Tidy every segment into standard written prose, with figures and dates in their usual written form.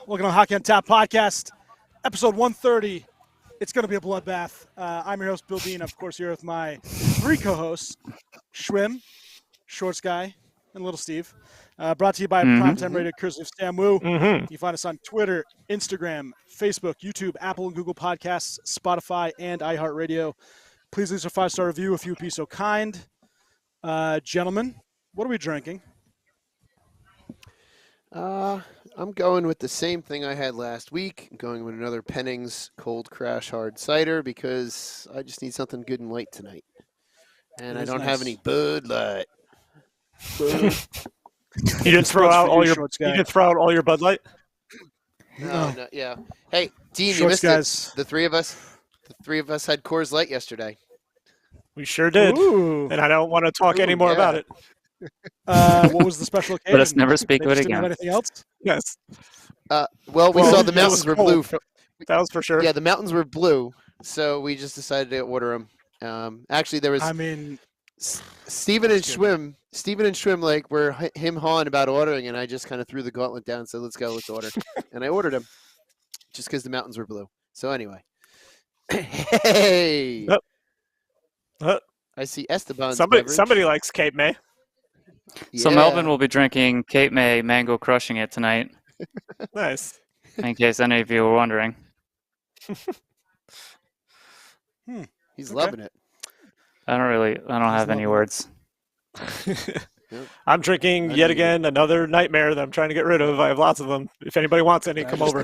Welcome to Hockey on Tap podcast, episode 130. It's going to be a bloodbath. I'm your host, Bill Dean. Of course, here with my three co-hosts, Schwim, Shorts Guy, and Little Steve. Brought to you by Primetime Radio, courtesy of Stan Wu. You can find us on Twitter, Instagram, Facebook, YouTube, Apple and Google Podcasts, Spotify, and iHeartRadio. Please leave us a 5-star review if you would be so kind. Gentlemen, what are we drinking? I'm going with the same thing I had last week. I'm going with another Penning's Cold Crash Hard Cider because I just need something good and light tonight. And I don't have any Bud Light. You didn't throw out all your Bud Light? No, yeah. Hey, Dean, Shorts you guys. missed it. The three of us had Coors Light yesterday. We sure did. Ooh. And I don't want to talk anymore about it. What was the special occasion? Let us never speak of it Didn't have again. anything else? Yes. Well, we saw the mountains were blue. That was for sure. Yeah, the mountains were blue, so we just decided to order them. Actually, there was. Steven and Schwim like were him hawing about ordering, and I just kind of threw the gauntlet down and said, let's order. And I ordered them just because the mountains were blue. So anyway. Hey! I see Esteban's Somebody likes Cape May. So Melvin will be drinking Cape May Mango Crushing It tonight, Nice. in case any of you were wondering. He's loving it. I don't have any words. I'm drinking yet again another nightmare that I'm trying to get rid of. I have lots of them. If anybody wants any, come over.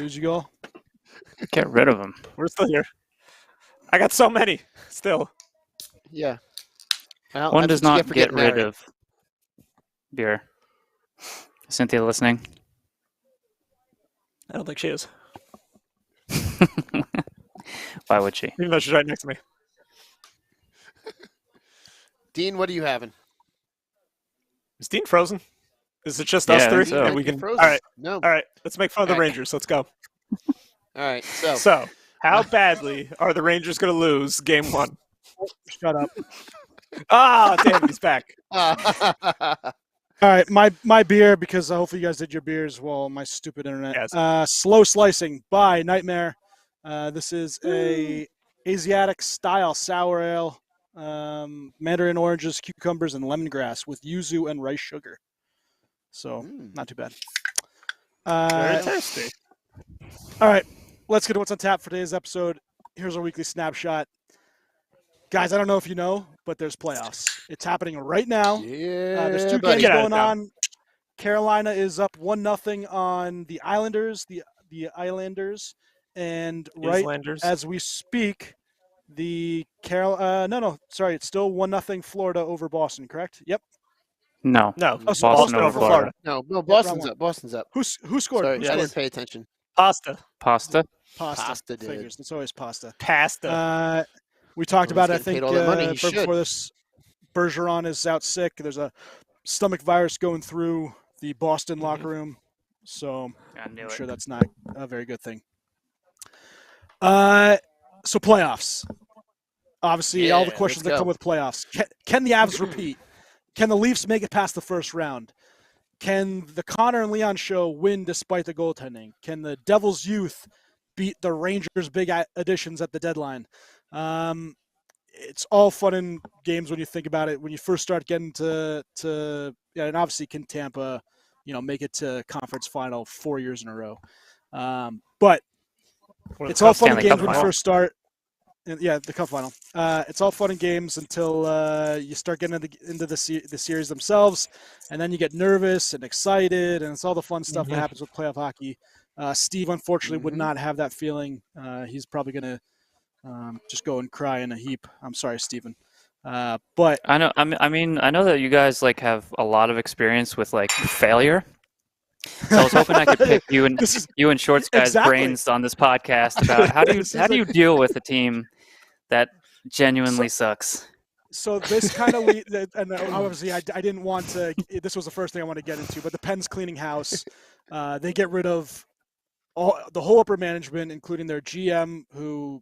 Get rid of them. We're still here. I got so many still. Yeah. One does not get rid of beer. Cynthia listening? I don't think she is. Why would she? Even though she's right next to me. Dean, what are you having? Is Dean frozen? Is it just us Yeah, I three? think so. And we can. Frozen? All right. No. All right. Let's make fun of the Rangers. Let's go. All right. So, how badly are the Rangers going to lose Game 1? Shut up. Ah, damn, he's back. All right, my beer, because hopefully you guys did your beers. Well, my stupid internet. Yes. Slow Slicing by Nightmare. This is a Asiatic style sour ale. Mandarin oranges, cucumbers, and lemongrass with yuzu and rice sugar. So not too bad. Very tasty. All right, let's get to what's on tap for today's episode. Here's our weekly snapshot. Guys, I don't know if you know, but there's playoffs. It's happening right now. Yeah. There's two games going on. Carolina is up 1-0 on the Islanders. The Islanders, and right Islanders. as we speak, it's still 1-0 Florida over Boston. Correct? Yep. No. No. Boston over Florida. No, Boston's up. Boston's up. Who scored? Sorry, Who I scored? didn't pay attention. Pasta. Pasta. Pasta did. Figures. It's always pasta. Pasta. We talked about it, I getting think, paid all that money, he before this. Bergeron is out sick. There's a stomach virus going through the Boston locker room. So I'm sure that's not a very good thing. So playoffs. Obviously, all the questions that come with playoffs. Can the Avs repeat? Can the Leafs make it past the first round? Can the Connor and Leon show win despite the goaltending? Can the Devils Youth beat the Rangers' big additions at the deadline? It's all fun and games when you think about it. When you first start getting to and obviously can Tampa, make it to conference final 4 years in a row. But it's all fun and games when you first start. Yeah, the cup final. It's all fun and games until you start getting into the series themselves, and then you get nervous and excited, and it's all the fun stuff that happens with playoff hockey. Steve, unfortunately, would not have that feeling. He's probably going to just go and cry in a heap. I'm sorry, Steven. But I know. I know that you guys have a lot of experience with failure. So I was hoping I could pick you and Shorts guys' brains on this podcast about how do you deal with a team that genuinely sucks. So this kind of and obviously I didn't want to. This was the first thing I wanted to get into, but the Pens cleaning house. They get rid of the whole upper management, including their GM, who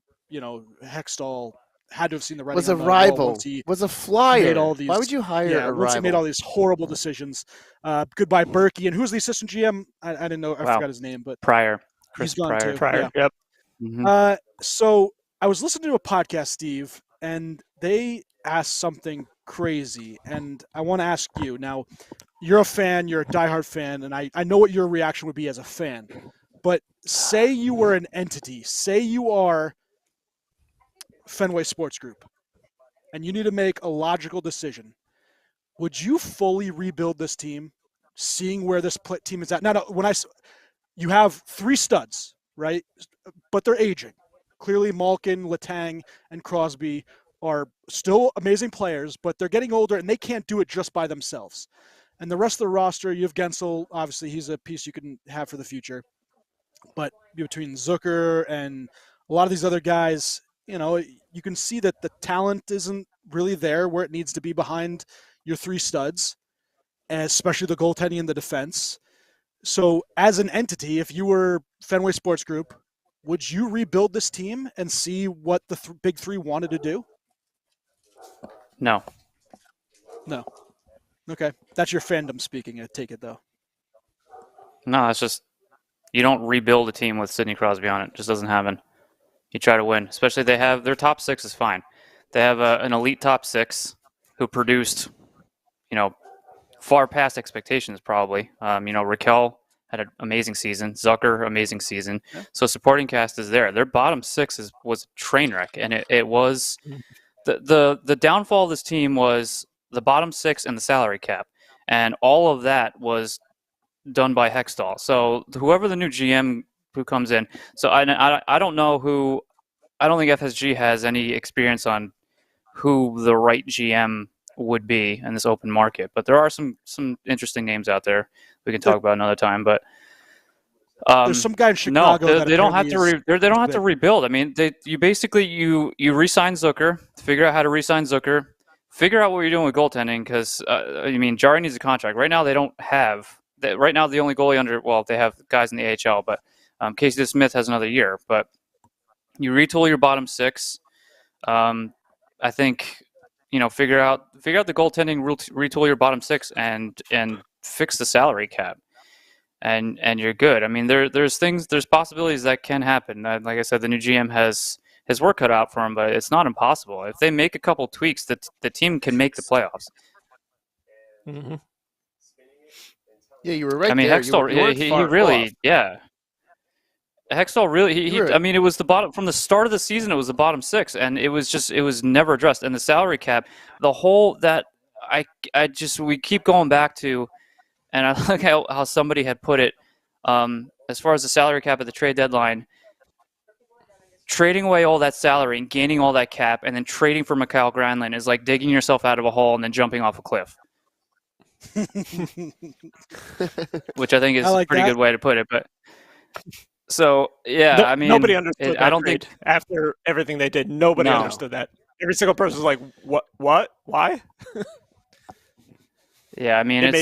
Hextall had to have seen the writing. Was a rival. Was a flyer. Why would you hire a rival? He made all these horrible decisions. Goodbye Berkey, and who's the assistant GM? I didn't know. I forgot his name, but Pryor. Chris He's gone too. Pryor. Yeah. Yep. Mm-hmm. So I was listening to a podcast, Steve, and they asked something crazy, and I want to ask you. Now, you're a fan, you're a diehard fan, and I know what your reaction would be as a fan. But say you were an entity, say you are Fenway Sports Group, and you need to make a logical decision. Would you fully rebuild this team, seeing where this team is at? Now, you have 3 studs, right? But they're aging. Clearly, Malkin, Letang, and Crosby are still amazing players, but they're getting older, and they can't do it just by themselves. And the rest of the roster, you have Gensel. Obviously, he's a piece you can have for the future. But between Zucker and a lot of these other guys, you can see that the talent isn't really there where it needs to be behind your 3 studs, especially the goaltending and the defense. So as an entity, if you were Fenway Sports Group, would you rebuild this team and see what the big 3 wanted to do? No. Okay. That's your fandom speaking, I take it, though. No, it's just you don't rebuild a team with Sidney Crosby on it. It just doesn't happen. You try to win. Especially their top 6 is fine. They have an elite top 6 who produced, far past expectations probably. Raquel had an amazing season. Zucker, amazing season. Yeah. So supporting cast is there. Their bottom 6 was a train wreck, and it was the downfall of this team was the bottom 6 and the salary cap, and all of that was done by Hextall. So whoever the new GM who comes in, so I don't know who. I don't think FSG has any experience on who the right GM would be in this open market, but there are some interesting names out there we can talk about another time. But there's some guy in Chicago. No, they don't have to. They don't have to rebuild. I mean, you basically you re-sign Zucker, figure out how to re-sign Zucker, figure out what you're doing with goaltending because Jari needs a contract right now. They don't have. Right now, the only goalie they have guys in the AHL, but Casey Smith has another year. But you retool your bottom 6. I think figure out the goaltending, retool your bottom 6, and fix the salary cap, and you're good. I mean, there's possibilities that can happen. Like I said, the new GM has his work cut out for him, but it's not impossible. If they make a couple tweaks, the team can make the playoffs. Mm-hmm. Yeah, you were right. I mean, there. Hextall, he really, off. Yeah. Hextall really, I mean, it was the bottom from the start of the season. It was the bottom 6, and it was never addressed. And the salary cap, the whole that we keep going back to, and I like how somebody had put it, as far as the salary cap at the trade deadline, trading away all that salary and gaining all that cap, and then trading for Mikael Granlund is like digging yourself out of a hole and then jumping off a cliff. Which I think is a pretty good way to put it, but. So yeah, I mean, nobody understood that. I don't think after everything they did, nobody understood that. Every single person was like, "What? Why?" Yeah, I mean, and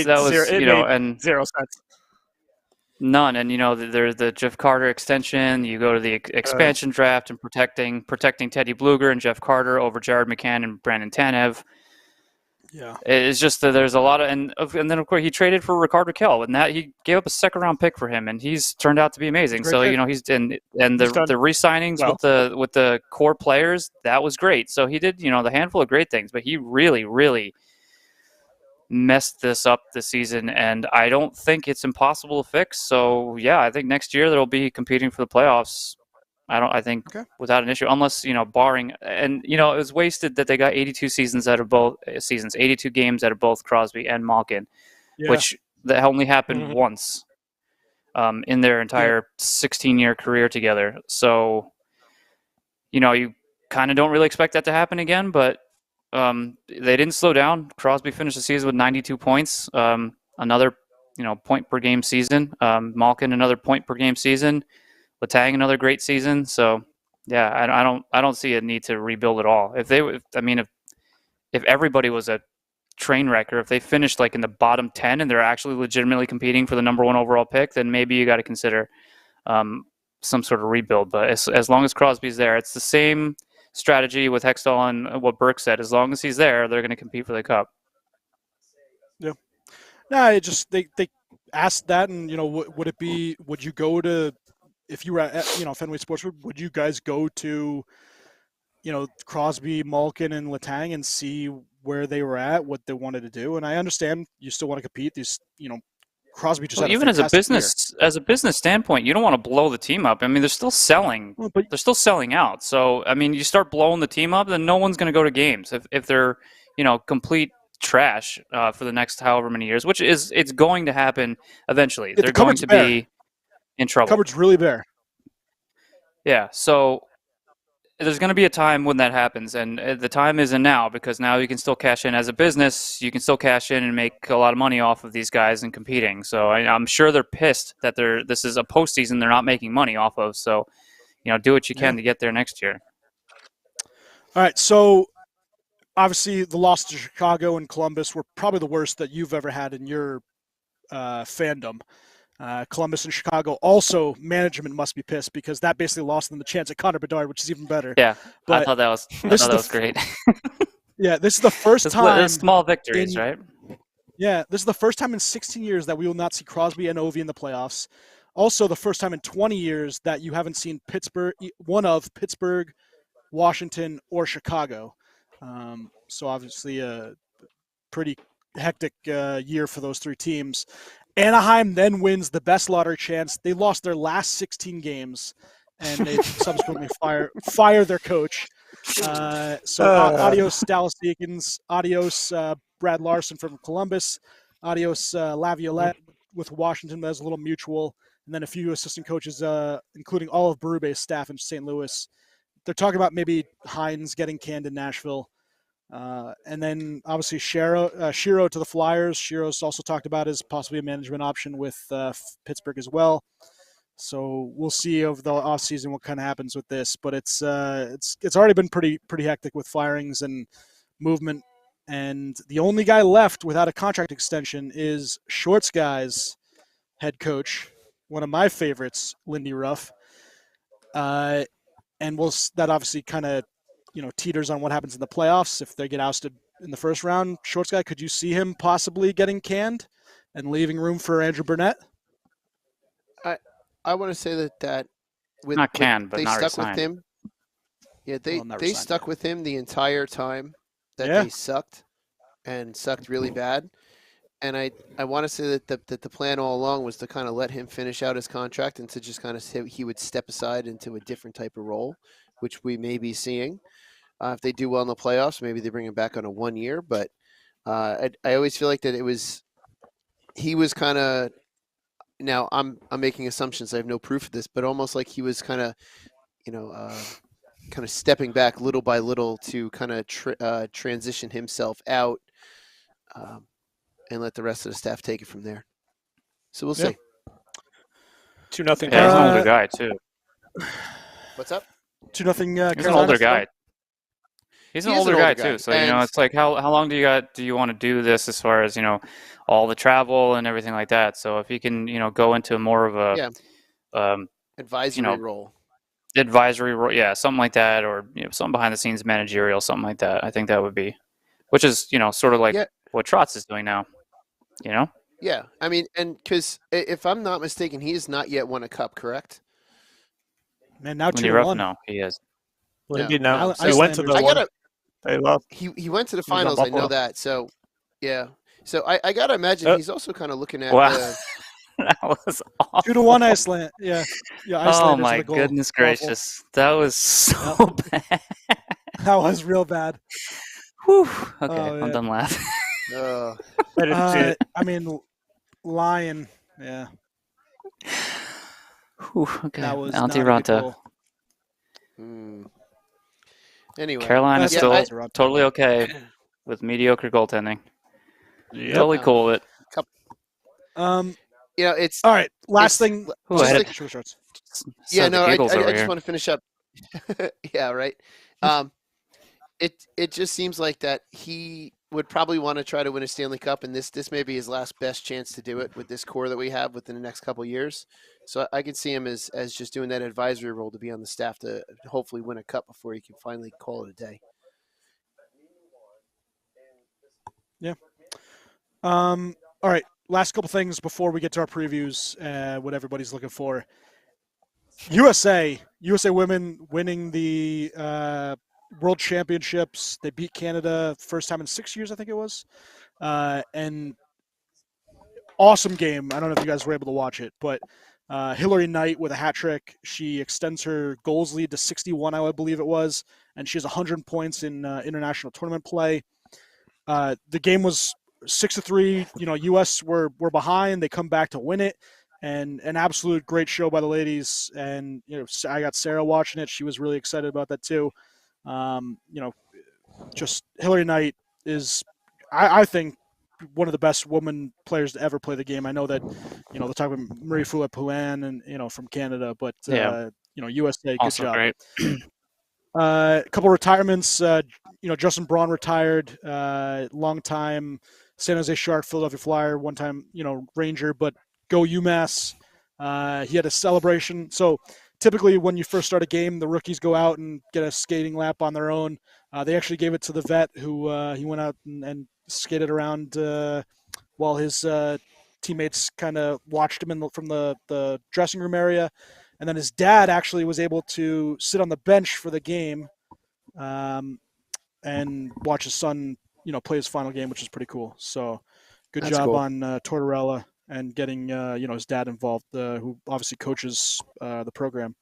zero sense. None, and there's the Jeff Carter extension. You go to the expansion draft and protecting Teddy Bluger and Jeff Carter over Jared McCann and Brandon Tanev. Yeah, it's just that there's a lot of, and then of course he traded for Rickard Rakell, and that he gave up a 2nd-round pick for him, and he's turned out to be amazing. So he's the re-signings with the core players, that was great. So he did the handful of great things, but he really, really messed this up this season, and I don't think it's impossible to fix. So yeah, I think next year they'll be competing for the playoffs. I think without an issue, unless, barring, and, it was wasted that they got 82 seasons out of both seasons, 82 games out of both Crosby and Malkin, which that only happened once in their entire 16-year career together. So, you kind of don't really expect that to happen again, but they didn't slow down. Crosby finished the season with 92 points, another, point per game season. Malkin, another point per game season. Letang, another great season. So, yeah, I don't see a need to rebuild at all. If everybody was a train wreck, or if they finished like in the bottom 10 and they're actually legitimately competing for the number 1 overall pick, then maybe you got to consider some sort of rebuild. But as long as Crosby's there, it's the same strategy with Hextall and what Burke said. As long as he's there, they're going to compete for the cup. Yeah. No, it just they asked that, and would you go to if you were at Fenway Sports, would you guys go to Crosby, Malkin, and Letang and see where they were at, what they wanted to do? And I understand you still want to compete. These Crosby just had even as a business standpoint, you don't want to blow the team up. I mean, they're still selling. They're still selling out. So I mean, you start blowing the team up, then no one's going to go to games if they're complete trash for the next however many years, which it's going to happen eventually. They're going to be in trouble. Cupboard's really bare. Yeah, so there's going to be a time when that happens, and the time isn't now, because now you can still cash in as a business. You can still cash in and make a lot of money off of these guys and competing. So I'm sure they're pissed that this is a postseason they're not making money off of. So, do what you can to get there next year. All right, so obviously the loss to Chicago and Columbus were probably the worst that you've ever had in your fandom. Columbus and Chicago also, management must be pissed because that basically lost them the chance at Connor Bedard, which is even better. Yeah, but I thought that was great. Yeah, this is the first time. Small victories, right? Yeah, this is the first time in 16 years that we will not see Crosby and Ovi in the playoffs. Also, the first time in 20 years that you haven't seen one of Pittsburgh, Washington, or Chicago. So obviously a pretty hectic year for those three teams. Anaheim then wins the best lottery chance. They lost their last 16 games, and they subsequently fire their coach. Adios Dallas Eakins, adios Brad Larson from Columbus, adios Laviolette with Washington. That's a little mutual. And then a few assistant coaches, including all of Berube's staff in St. Louis. They're talking about maybe Hines getting canned in Nashville. And then obviously Shiro to the Flyers. Shiro's also talked about as possibly a management option with Pittsburgh as well. So we'll see over the offseason what kind of happens with this. But it's already been pretty hectic with firings and movement. And the only guy left without a contract extension is Shorts Guys head coach, one of my favorites, Lindy Ruff. And that obviously kind of teeters on what happens in the playoffs. If they get ousted in the first round, Shorts Guy, could you see him possibly getting canned and leaving room for Andrew Burnett? I want to say that with not canned, but they not stuck resigned. with him. Yeah, they stuck with him the entire time that they sucked and sucked really bad. And I want to say that the plan all along was to kind of let him finish out his contract and to just kind of say he would step aside into a different type of role, which we may be seeing. If they do well in the playoffs, maybe they bring him back on a 1 year. But I always feel like that he was kind of, now I'm making assumptions. I have no proof of this, but almost like he was kind of, kind of stepping back little by little to kind of transition himself out and let the rest of the staff take it from there. So we'll see. 2-0. Yeah, he's an older guy too. What's up? 2-0. He's an older guy. He's an older guy too. So it's like how long do you want to do this as far as all the travel and everything like that? So if you can go into more of a advisory role. Advisory role, yeah, something like that, or something behind the scenes managerial, something like that. I think that would be, which is sort of like what Trotz is doing now. Yeah, I mean, and because if I'm not mistaken, he has not yet won a cup, correct? Man, now 2-1. No, he is. What did he know? So he went to the one. They lost. He went to the finals. I know that. So yeah. So I gotta imagine he's also kind of looking at. That was awful. 2-1 Iceland. Yeah. Oh my goodness gracious, that was so bad. That was real bad. Whew. Okay, I'm done laughing. I mean, Lion. Yeah. Whew, okay. That was Auntie Ranta. Anyway, Carolina's still totally okay with mediocre goaltending. Yep. Totally cool with it. It's all right. Last thing. I just want to finish up. Yeah, right. It just seems like that he would probably want to try to win a Stanley Cup, and this may be his last best chance to do it with this core that we have within the next couple of years. So I could see him as just doing that advisory role to be on the staff to hopefully win a cup before he can finally call it a day. Yeah. All right. Last couple things before we get to our previews, what everybody's looking for. USA women winning the World Championships. They beat Canada first time in 6 years, I think it was. And awesome game. I don't know if you guys were able to watch it, but Hillary Knight with a hat trick. She extends her goals lead to 61, I believe it was, and she has 100 points in international tournament play. The game was 6-3. US were behind. They come back to win it, and an absolute great show by the ladies. And I got Sarah watching it. She was really excited about that too. Just Hillary Knight is, I think, one of the best women players to ever play the game. I know that, they're talking about Marie Fouet-Pouin and, from Canada, but, USA, also good job. Great. A couple retirements, Justin Braun retired, long time San Jose Shark, Philadelphia Flyer, one time, Ranger, but go UMass. He had a celebration. So typically when you first start a game, the rookies go out and get a skating lap on their own. They actually gave it to the vet who he went out and skated around while his teammates kind of watched him from the dressing room area. And then his dad actually was able to sit on the bench for the game and watch his son, play his final game, which is pretty cool. So good That's job cool. on Tortorella and getting, his dad involved, who obviously coaches the program.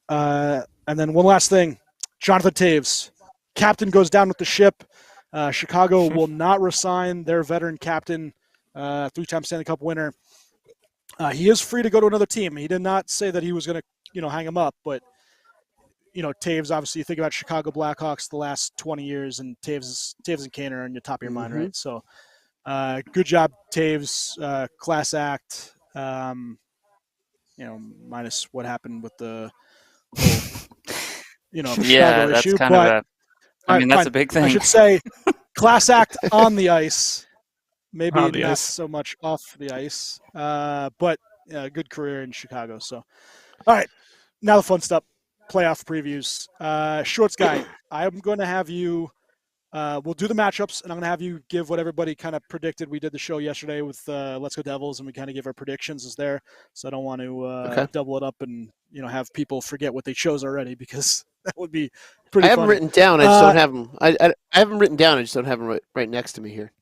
And then one last thing, Jonathan Taves. Captain goes down with the ship. Chicago will not resign their veteran captain, three-time Stanley Cup winner. He is free to go to another team. He did not say that he was going to, hang him up, but Taves, obviously, you think about Chicago Blackhawks the last 20 years, and Taves and Kane are on your top of your mind, right? So, good job, Taves. Class act. Minus what happened with the whole, Chicago that's issue. kind of that's a big thing. I should say, class act on the ice. Maybe On the not ice. so much off the ice, but good career in Chicago. So, all right, now the fun stuff, playoff previews. Shorts guy, I'm going to have you. We'll do the matchups, and I'm going to have you give what everybody kind of predicted. We did the show yesterday with Let's Go Devils, and we kind of give our predictions as there. So I don't want to double it up and have people forget what they chose already, because that would be pretty. I have funny. them written down. I just don't have them. I have them written down. I just don't have them right next to me here.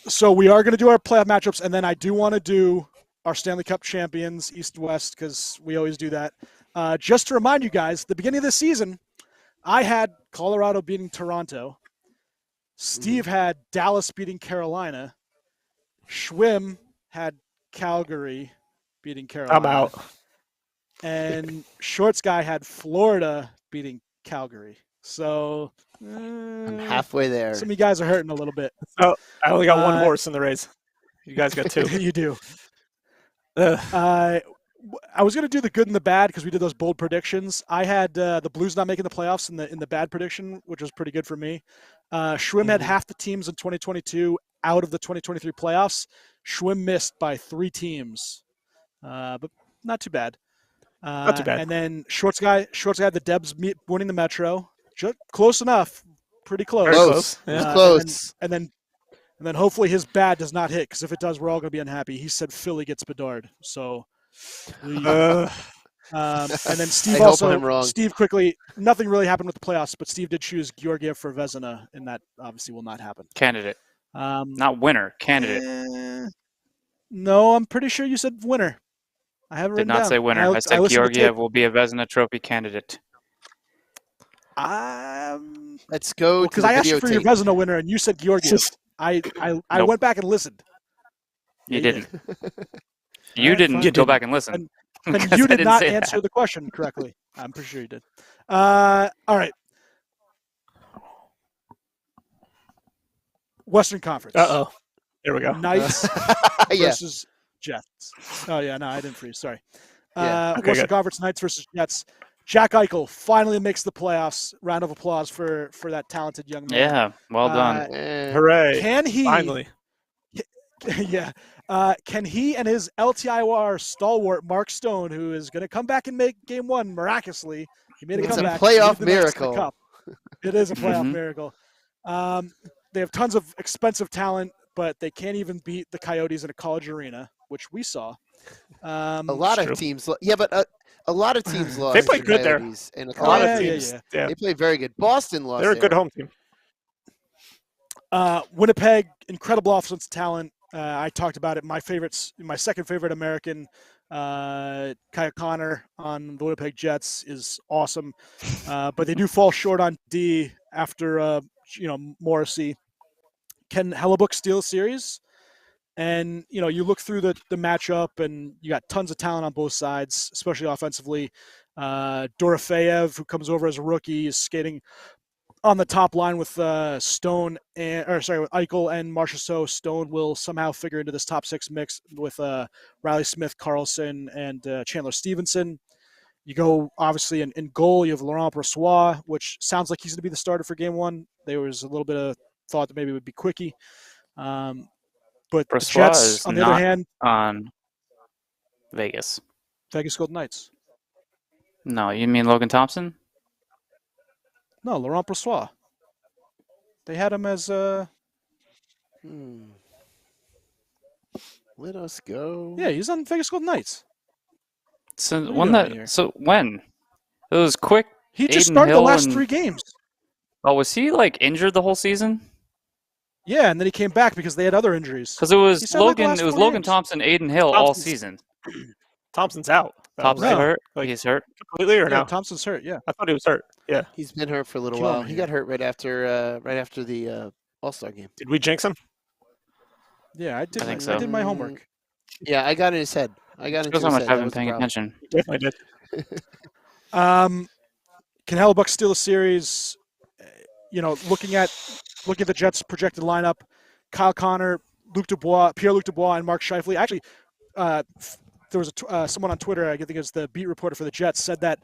So we are going to do our playoff matchups, and then I do want to do our Stanley Cup champions, East and West, because we always do that. Just to remind you guys, the beginning of the season, I had Colorado beating Toronto. Steve had Dallas beating Carolina. Schwim had Calgary beating Carolina. I'm out. And Shorts guy had Florida beating Calgary. So I'm halfway there. Some of you guys are hurting a little bit. Oh, I only got one horse in the race. You guys got two. You do. I was going to do the good and the bad because we did those bold predictions. I had the Blues not making the playoffs in the bad prediction, which was pretty good for me. Schwim had half the teams in 2022 out of the 2023 playoffs. Schwim missed by 3 teams, but not too bad. Not too bad. And then Shorts guy had the Debs winning the Metro. Close enough, pretty close. Close. Yeah. Close. And then hopefully his bad does not hit, because if it does, we're all going to be unhappy. He said Philly gets Bedard. So, and then Steve quickly, nothing really happened with the playoffs, but Steve did choose Georgiev for Vezina, and that obviously will not happen. Candidate. Not winner, candidate. No, I'm pretty sure you said winner. I have it Did not down. say winner. I said Georgiev will be a Vezina Trophy candidate. Let's go because I asked you for your Vezina winner, and you said Georgiev. I Nope. went back and listened. You didn't. You didn't go back and listen. And you did not answer the question correctly. I'm pretty sure you did. All right. Western Conference. Uh-oh. There we go. Knights versus Jets. Oh, yeah. No, I didn't freeze. Sorry. Western Conference, Knights versus Jets. Jack Eichel finally makes the playoffs. Round of applause for that talented young man. Yeah, well done. Hooray. Can he finally? Yeah. Can he and his LTIR stalwart Mark Stone, who is going to come back and make Game 1 miraculously, he made a comeback. It's a playoff miracle. It is a playoff miracle. They have tons of expensive talent, but they can't even beat the Coyotes in a college arena, which we saw. A lot of teams, but a lot of teams lost. They played good there. And a lot of teams, they played very good. Boston lost. They're a good home team. Winnipeg, incredible offensive talent. I talked about it. My second favorite American, Kyle Connor on the Winnipeg Jets is awesome, but they do fall short on D after Morrissey. Can Hellebuck steal a series? And you look through the matchup, and you got tons of talent on both sides, especially offensively. Dorofeyev, who comes over as a rookie, is skating on the top line with with Eichel and Marchessault. Stone will somehow figure into this top six mix with Riley Smith, Carlson, and Chandler Stevenson. You go, obviously, in goal, you have Laurent Brossoit, which sounds like he's going to be the starter for game one. There was a little bit of thought that maybe it would be Quickie. But Brossoit the Jets, on the other hand, on Vegas Golden Knights. No, you mean Logan Thompson? No, Laurent Brossoit. They had him as Let us go. Yeah, he's on Vegas Golden Knights. So when? It was quick. He just started the last 3 games. Oh, was he injured the whole season? Yeah, and then he came back because they had other injuries. Because it was Logan Thompson, Aiden Hill all season. Thompson's out. Thompson's hurt? He's hurt completely or no? Thompson's hurt, yeah. I thought he was hurt. Yeah. He's been hurt for a little while. He got hurt right after the All-Star game. Did we jinx him? Yeah, I think so. I did my homework. Yeah, I got in his head. Shows how much I've been paying attention. You definitely did. Can Hellebuck steal a series? Looking at the Jets' projected lineup, Kyle Connor, Pierre-Luc Dubois, and Mark Scheifele. Actually, there was someone on Twitter, I think it was the beat reporter for the Jets, said that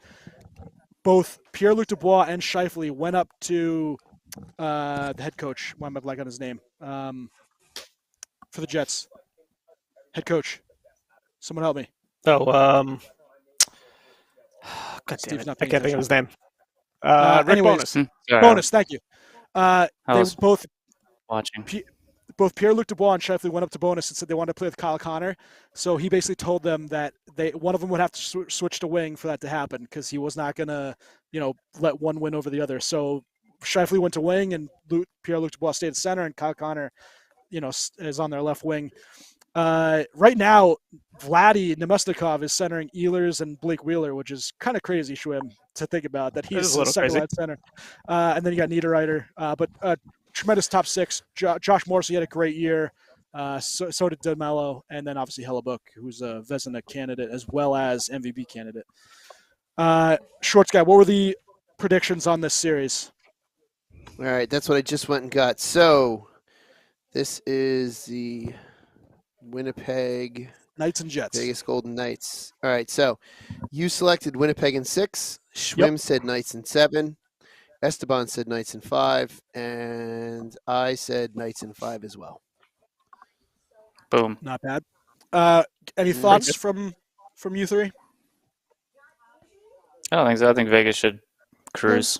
both Pierre-Luc Dubois and Scheifele went up to the head coach. Why am I blanking on his name? For the Jets. Head coach. Someone help me. Oh, God damn it. I can't think of his name. Rick Bonus. Bonus, thank you. They were both watching. Both Pierre-Luc Dubois and Scheifele went up to Bonus and said they wanted to play with Kyle Connor. So he basically told them that one of them would have to switch to wing for that to happen because he was not going to, let one win over the other. So Scheifele went to wing and Pierre-Luc Dubois stayed at center, and Kyle Connor, is on their left wing. Right now, Vladdy Nemesnikov is centering Ehlers and Blake Wheeler, which is kind of crazy, Schwim, to think about that he's the second line center. And then you got Niederreiter. But tremendous top six. Josh Morrissey had a great year. So did DeMello. And then obviously Hellebuck, who's a Vezina candidate as well as MVP candidate. Shorts guy, what were the predictions on this series? All right, that's what I just went and got. So this is the Winnipeg Knights and Jets. Vegas Golden Knights. All right, so you selected Winnipeg in 6. Schwim said Knights in 7. Esteban said Knights in 5. And I said Knights in 5 as well. Boom. Not bad. Any thoughts from you three? I don't think so. I think Vegas should cruise.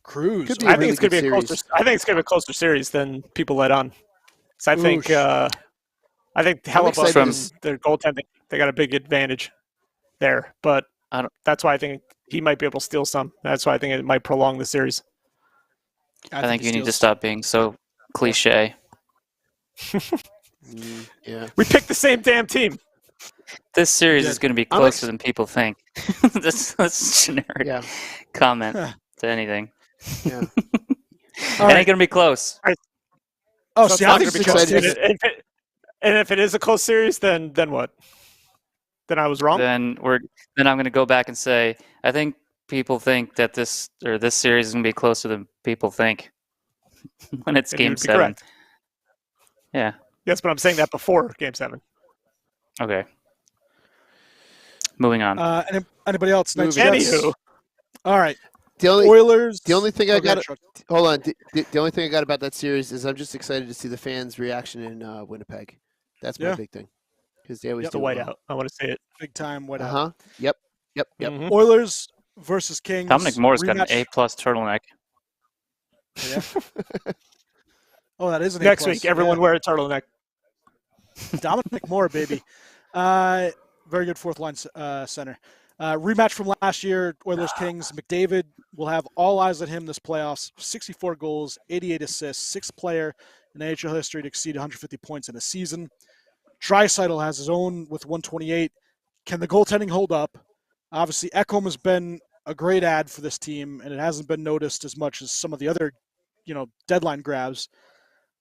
Cruise. I think it's going to be a closer series than people let on. So I think Hellebuck from their goaltending, they got a big advantage there. But that's why I think he might be able to steal some. That's why I think it might prolong the series. I think you need to stop being so cliche. Yeah. We picked the same damn team. This series is going to be closer than people think. That's generic comment to anything. Yeah. It ain't going to be close. I think it's excited. And if it is a close series, then what? Then I was wrong? Then I'm going to go back and say, I think people think that this series is going to be closer than people think when it's Game 7. Correct. Yeah. Yes, but I'm saying that before Game 7. Okay. Moving on. Anybody else? Anywho. All right. Oilers. The only thing I got. Hold on. The only thing I got about that series is I'm just excited to see the fans' reaction in Winnipeg. That's my big thing. Because they always do the whiteout. I want to see it. Big time whiteout. Yep. Mm-hmm. Oilers versus Kings. Dominic Moore's got an A+ turtleneck. Yeah. Oh, that is an Next A+. week, everyone wear a turtleneck. Dominic Moore, baby. Very good fourth line center. Rematch from last year, Oilers Kings. McDavid will have all eyes on him this playoffs. 64 goals, 88 assists, sixth player in NHL history to exceed 150 points in a season. Draisaitl has his own with 128. Can the goaltending hold up? Obviously, Ekholm has been a great ad for this team, and it hasn't been noticed as much as some of the other, deadline grabs.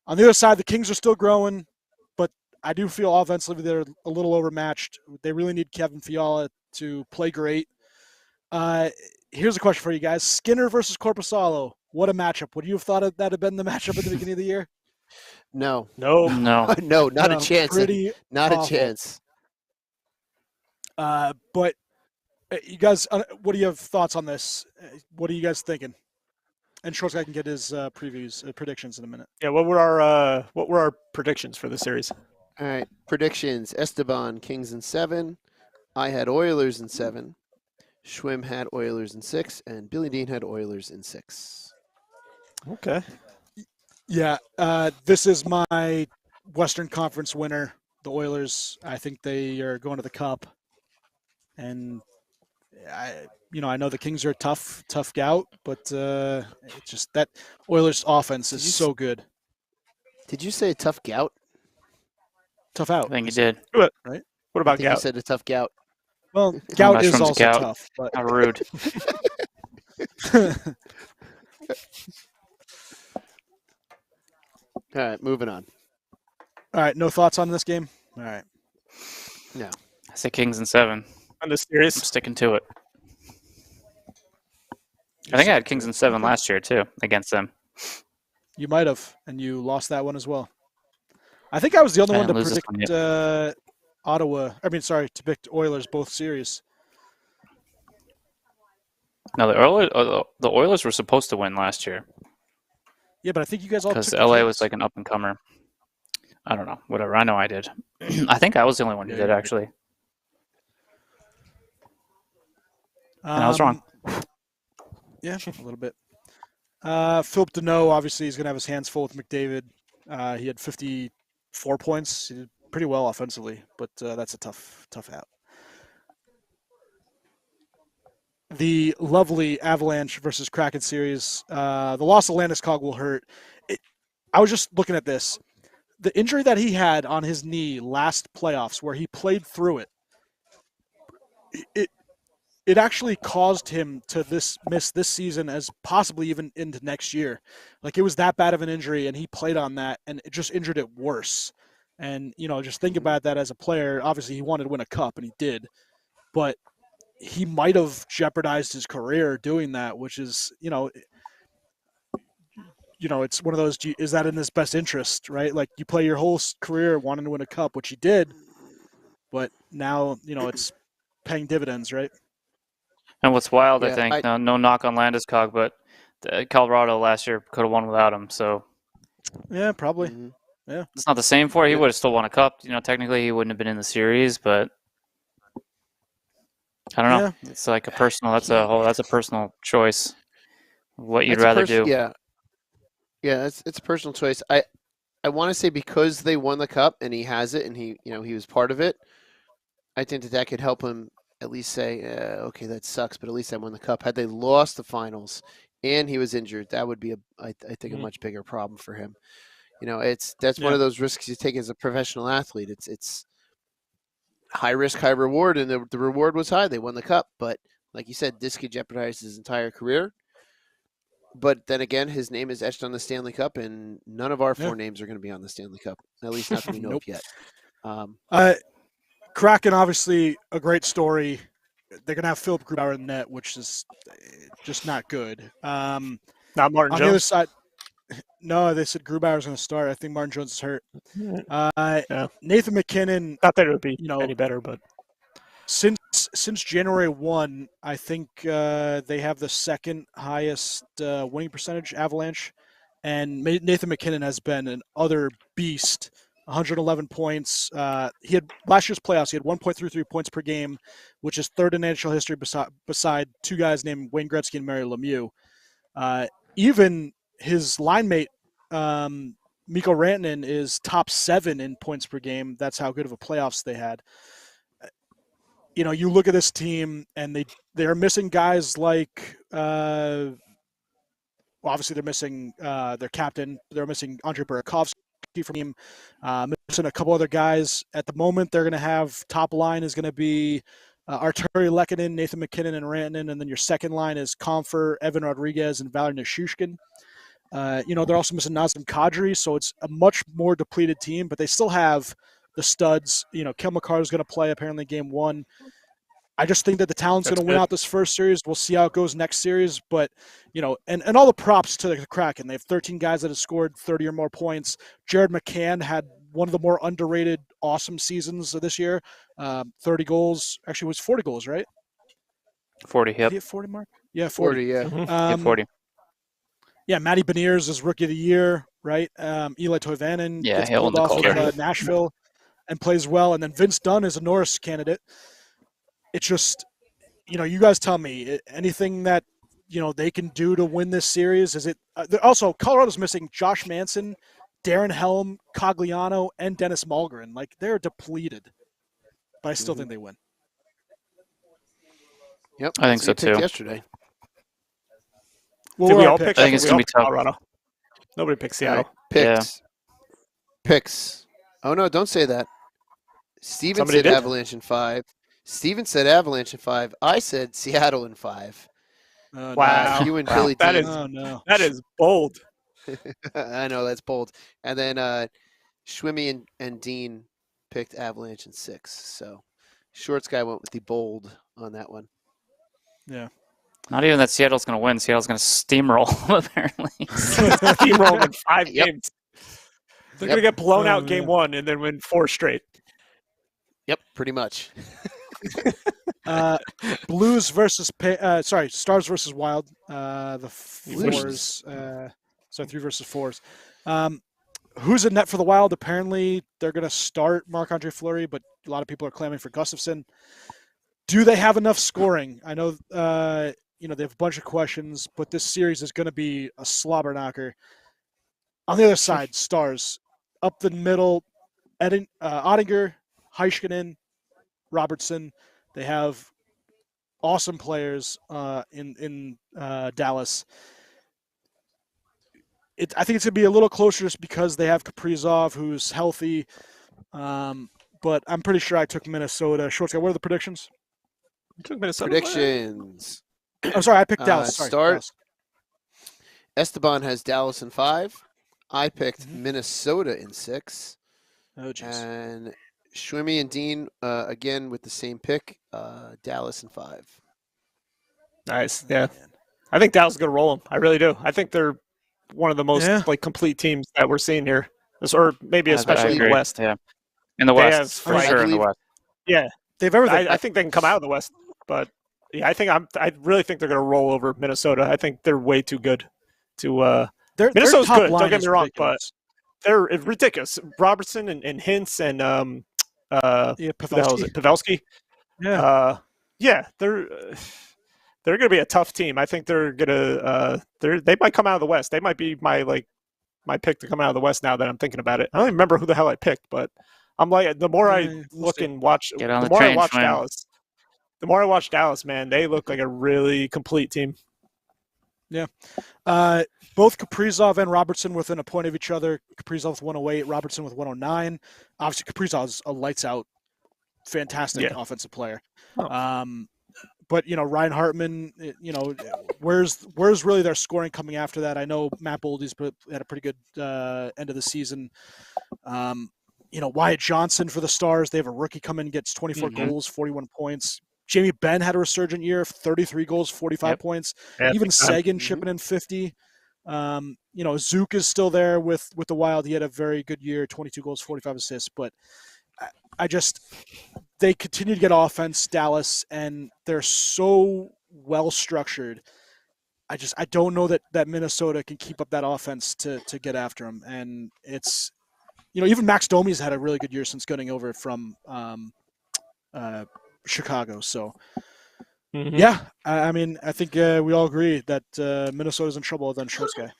On the other side, the Kings are still growing, but I do feel offensively they're a little overmatched. They really need Kevin Fiala to play great. Here's a question for you guys. Skinner versus Korpisalo. What a matchup. Would you have thought that had been the matchup at the beginning of the year? No. No. Not a chance. Not awful. A chance. But you guys, what do you have thoughts on this? What are you guys thinking? And Shorts guy can get his predictions in a minute. Yeah, what were our predictions for the series? All right, predictions. Esteban, Kings in 7. I had Oilers in 7. Schwim had Oilers in 6, and Billy Dean had Oilers in 6. Okay. Yeah, this is my Western Conference winner, the Oilers. I think they are going to the Cup, and I know the Kings are a tough gout, but it's just that Oilers offense is so good. Did you say a tough gout? Tough out. I think you did. Right? What about gout? You said a tough gout. Well, gout is also gout. tough. But... How rude. All right, moving on. All right, no thoughts on this game? All right. No. I say Kings in 7. On the series? I'm sticking to it. I think I had Kings in 7 last year, too, against them. You might have, and you lost that one as well. I think I was the only one to predict to pick Oilers both series. No, the Oilers were supposed to win last year. Yeah, but I think you guys all because LA was like an up and comer. I don't know. Whatever. I know I did. I think I was the only one who did actually. And I was wrong. Yeah, a little bit. Philip Deneau obviously is going to have his hands full with McDavid. He had 54 points. He did pretty well offensively, but that's a tough out. The lovely Avalanche versus Kraken series. The loss of Landeskog will hurt. I was just looking at this. The injury that he had on his knee last playoffs, where he played through it actually caused him to miss this season, as possibly even into next year. Like, it was that bad of an injury, and he played on that, and it just injured it worse. And, just think about that as a player. Obviously, he wanted to win a cup, and he did. But he might have jeopardized his career doing that, which is, it's one of those, is that in his best interest, right? Like, you play your whole career wanting to win a cup, which he did, but now, it's paying dividends, right? And what's wild, I think, no knock on Landeskog, but Colorado last year could have won without him. So, yeah, probably. Mm-hmm. Yeah, it's not the same for him. He would have still won a cup. Technically, he wouldn't have been in the series, but I don't know. Yeah. It's like a personal. That's a personal choice. What you'd rather do. Yeah, it's a personal choice. I want to say because they won the cup and he has it and he was part of it. I think that could help him at least say, okay, that sucks, but at least I won the cup. Had they lost the finals and he was injured, that would be I think a much bigger problem for him. That's one of those risks you take as a professional athlete. It's high risk, high reward, and the reward was high. They won the cup, but like you said, this could jeopardize his entire career. But then again, his name is etched on the Stanley Cup, and none of our four names are going to be on the Stanley Cup, at least not that we know of yet. Kraken, obviously, a great story. They're going to have Philip Grubauer in the net, which is just not good. Not Martin Jones? The other side, no, they said Grubauer's going to start. I think Martin Jones is hurt. Nathan McKinnon. Not that it would be any better, but since January 1, I think they have the second highest winning percentage, Avalanche, and Nathan McKinnon has been an utter beast. 111 points. He had last year's playoffs. He had 1.33 points per game, which is third in NHL history beside two guys named Wayne Gretzky and Mario Lemieux. Even his line mate, Mikko Rantanen, is top 7 in points per game. That's how good of a playoffs they had. you look at this team and they are missing guys like obviously they're missing their captain. They're missing Andre Burakovsky from the team. Missing a couple other guys. At the moment, they're going to have top line is going to be Arturi Lehkonen, Nathan McKinnon, and Rantanen, and then your second line is Comfer, Evan Rodriguez, and Valery Nichushkin. They're also missing Nazem Kadri, so it's a much more depleted team, but they still have the studs. Kel McCarr is going to play apparently game 1. I just think that the talent's going to win out this first series. We'll see how it goes next series, but and all the props to the Kraken. They have 13 guys that have scored 30 or more points. Jared McCann had one of the more underrated, awesome seasons of this year. 30 goals. Actually, it was 40 goals, right? 40. Yep. Did he hit 40 mark? Yeah, 40. Yeah. Mm-hmm. 40. Yeah, Matty Beniers is Rookie of the Year, right? Eli Toivonen gets pulled off with Nashville and plays well, and then Vince Dunn is a Norris candidate. It's just, you guys tell me anything that, they can do to win this series. Is it also Colorado's missing Josh Manson, Darren Helm, Cogliano, and Dennis Malgren. Like, they're depleted, but I still think they win. Yep. I think so too. Yesterday. Did we all pick? I think it's going to be tough. Colorado. Nobody picked Seattle. Picks. Oh, no, don't say that. Steven said Avalanche in 5. Steven said Avalanche in 5. I said Seattle in 5. Oh, wow. You and Billy that Dean. That is bold. I know, that's bold. And then Schwimmy and Dean picked Avalanche in 6. So Shorts guy went with the bold on that one. Yeah. Not even that Seattle's going to win. Seattle's going to steamroll, apparently. Steamroll in 5 games. They're going to get blown out game 1 and then win 4 straight. Yep, pretty much. Blues versus Stars versus Wild. The 4s. 3 versus 4s. Who's in net for the Wild? Apparently, they're going to start Marc-Andre Fleury, but a lot of people are clamoring for Gustafsson. Do they have enough scoring? I know, they have a bunch of questions, but this series is going to be a slobber knocker. On the other side, Stars up the middle, Ottinger, Heiskanen, Robertson. They have awesome players in Dallas. I think it's going to be a little closer just because they have Kaprizov, who's healthy. But I'm pretty sure I took Minnesota. Shorts guy, what are the predictions? You took Minnesota. Predictions. I'm sorry, I picked Dallas. Dallas. Esteban has Dallas in 5. I picked Minnesota in 6. Oh, jeez. And Schwimmy and Dean, again, with the same pick, Dallas in 5. Nice, yeah. I think Dallas is going to roll them. I really do. I think they're one of the most complete teams that we're seeing here, or maybe especially in the West. Yeah, in the West, for sure in the West. Yeah, they've everything. I think they can come out of the West, but yeah, I really think they're going to roll over Minnesota. I think they're way too good to. Minnesota's good. Don't get me wrong, but they're ridiculous. Robertson and Hintz and Pavelski. Yeah, they're going to be a tough team. I think they're going to they might come out of the West. They might be my pick to come out of the West now that I'm thinking about it. I don't even remember who the hell I picked, but I'm like, the more I look and watch, the more I watch Dallas. The more I watch Dallas, man, they look like a really complete team. Yeah. Both Kaprizov and Robertson within a point of each other. Kaprizov with 108, Robertson with 109. Obviously, Kaprizov's a lights-out, fantastic offensive player. But, Ryan Hartman, where's really their scoring coming after that? I know Matt Boldy's had a pretty good end of the season. Wyatt Johnson for the Stars. They have a rookie come in, gets 24 goals, 41 points. Jamie Benn had a resurgent year, 33 goals, 45 points. Yeah, even Sagan chipping in 50. Zook is still there with the Wild. He had a very good year, 22 goals, 45 assists. But they continue to get offense, Dallas, and they're so well structured. I don't know that Minnesota can keep up that offense to get after them. And it's, even Max Domi's had a really good year since getting over from Chicago. So, I think we all agree that Minnesota's in trouble than Shorts guy.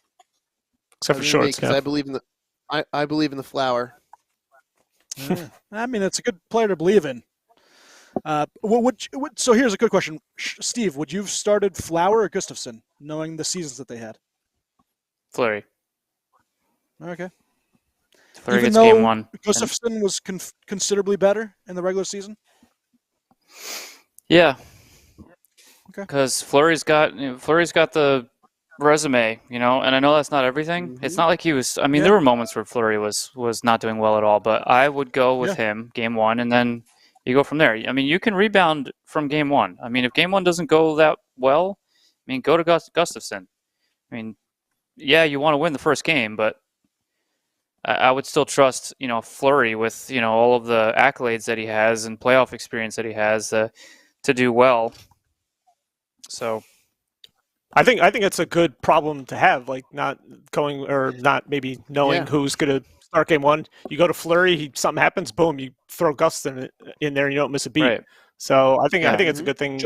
Except for Shorts, because I believe in the Flower. It's a good player to believe in. So here's a good question, Steve. Would you have started Flower or Gustafson, knowing the seasons that they had? Fleury. Okay. Fleury Even gets though game one. Gustafson was considerably better in the regular season. Yeah. Okay. Because Fleury's got the resume, and I know that's not everything. It's not like he was. I mean, there were moments where Fleury was not doing well at all, but I would go with him game one, and then you go from there. I mean, you can rebound from game one. I mean, if game one doesn't go that well, I mean, go to Gustafson. I mean, yeah, you want to win the first game, but I would still trust, Fleury with, all of the accolades that he has and playoff experience that he has to do well. So I think it's a good problem to have, like not going or not maybe knowing who's going to start game one. You go to Fleury, something happens, boom, you throw Gustin in there, and you don't miss a beat. Right. So I think it's a good thing.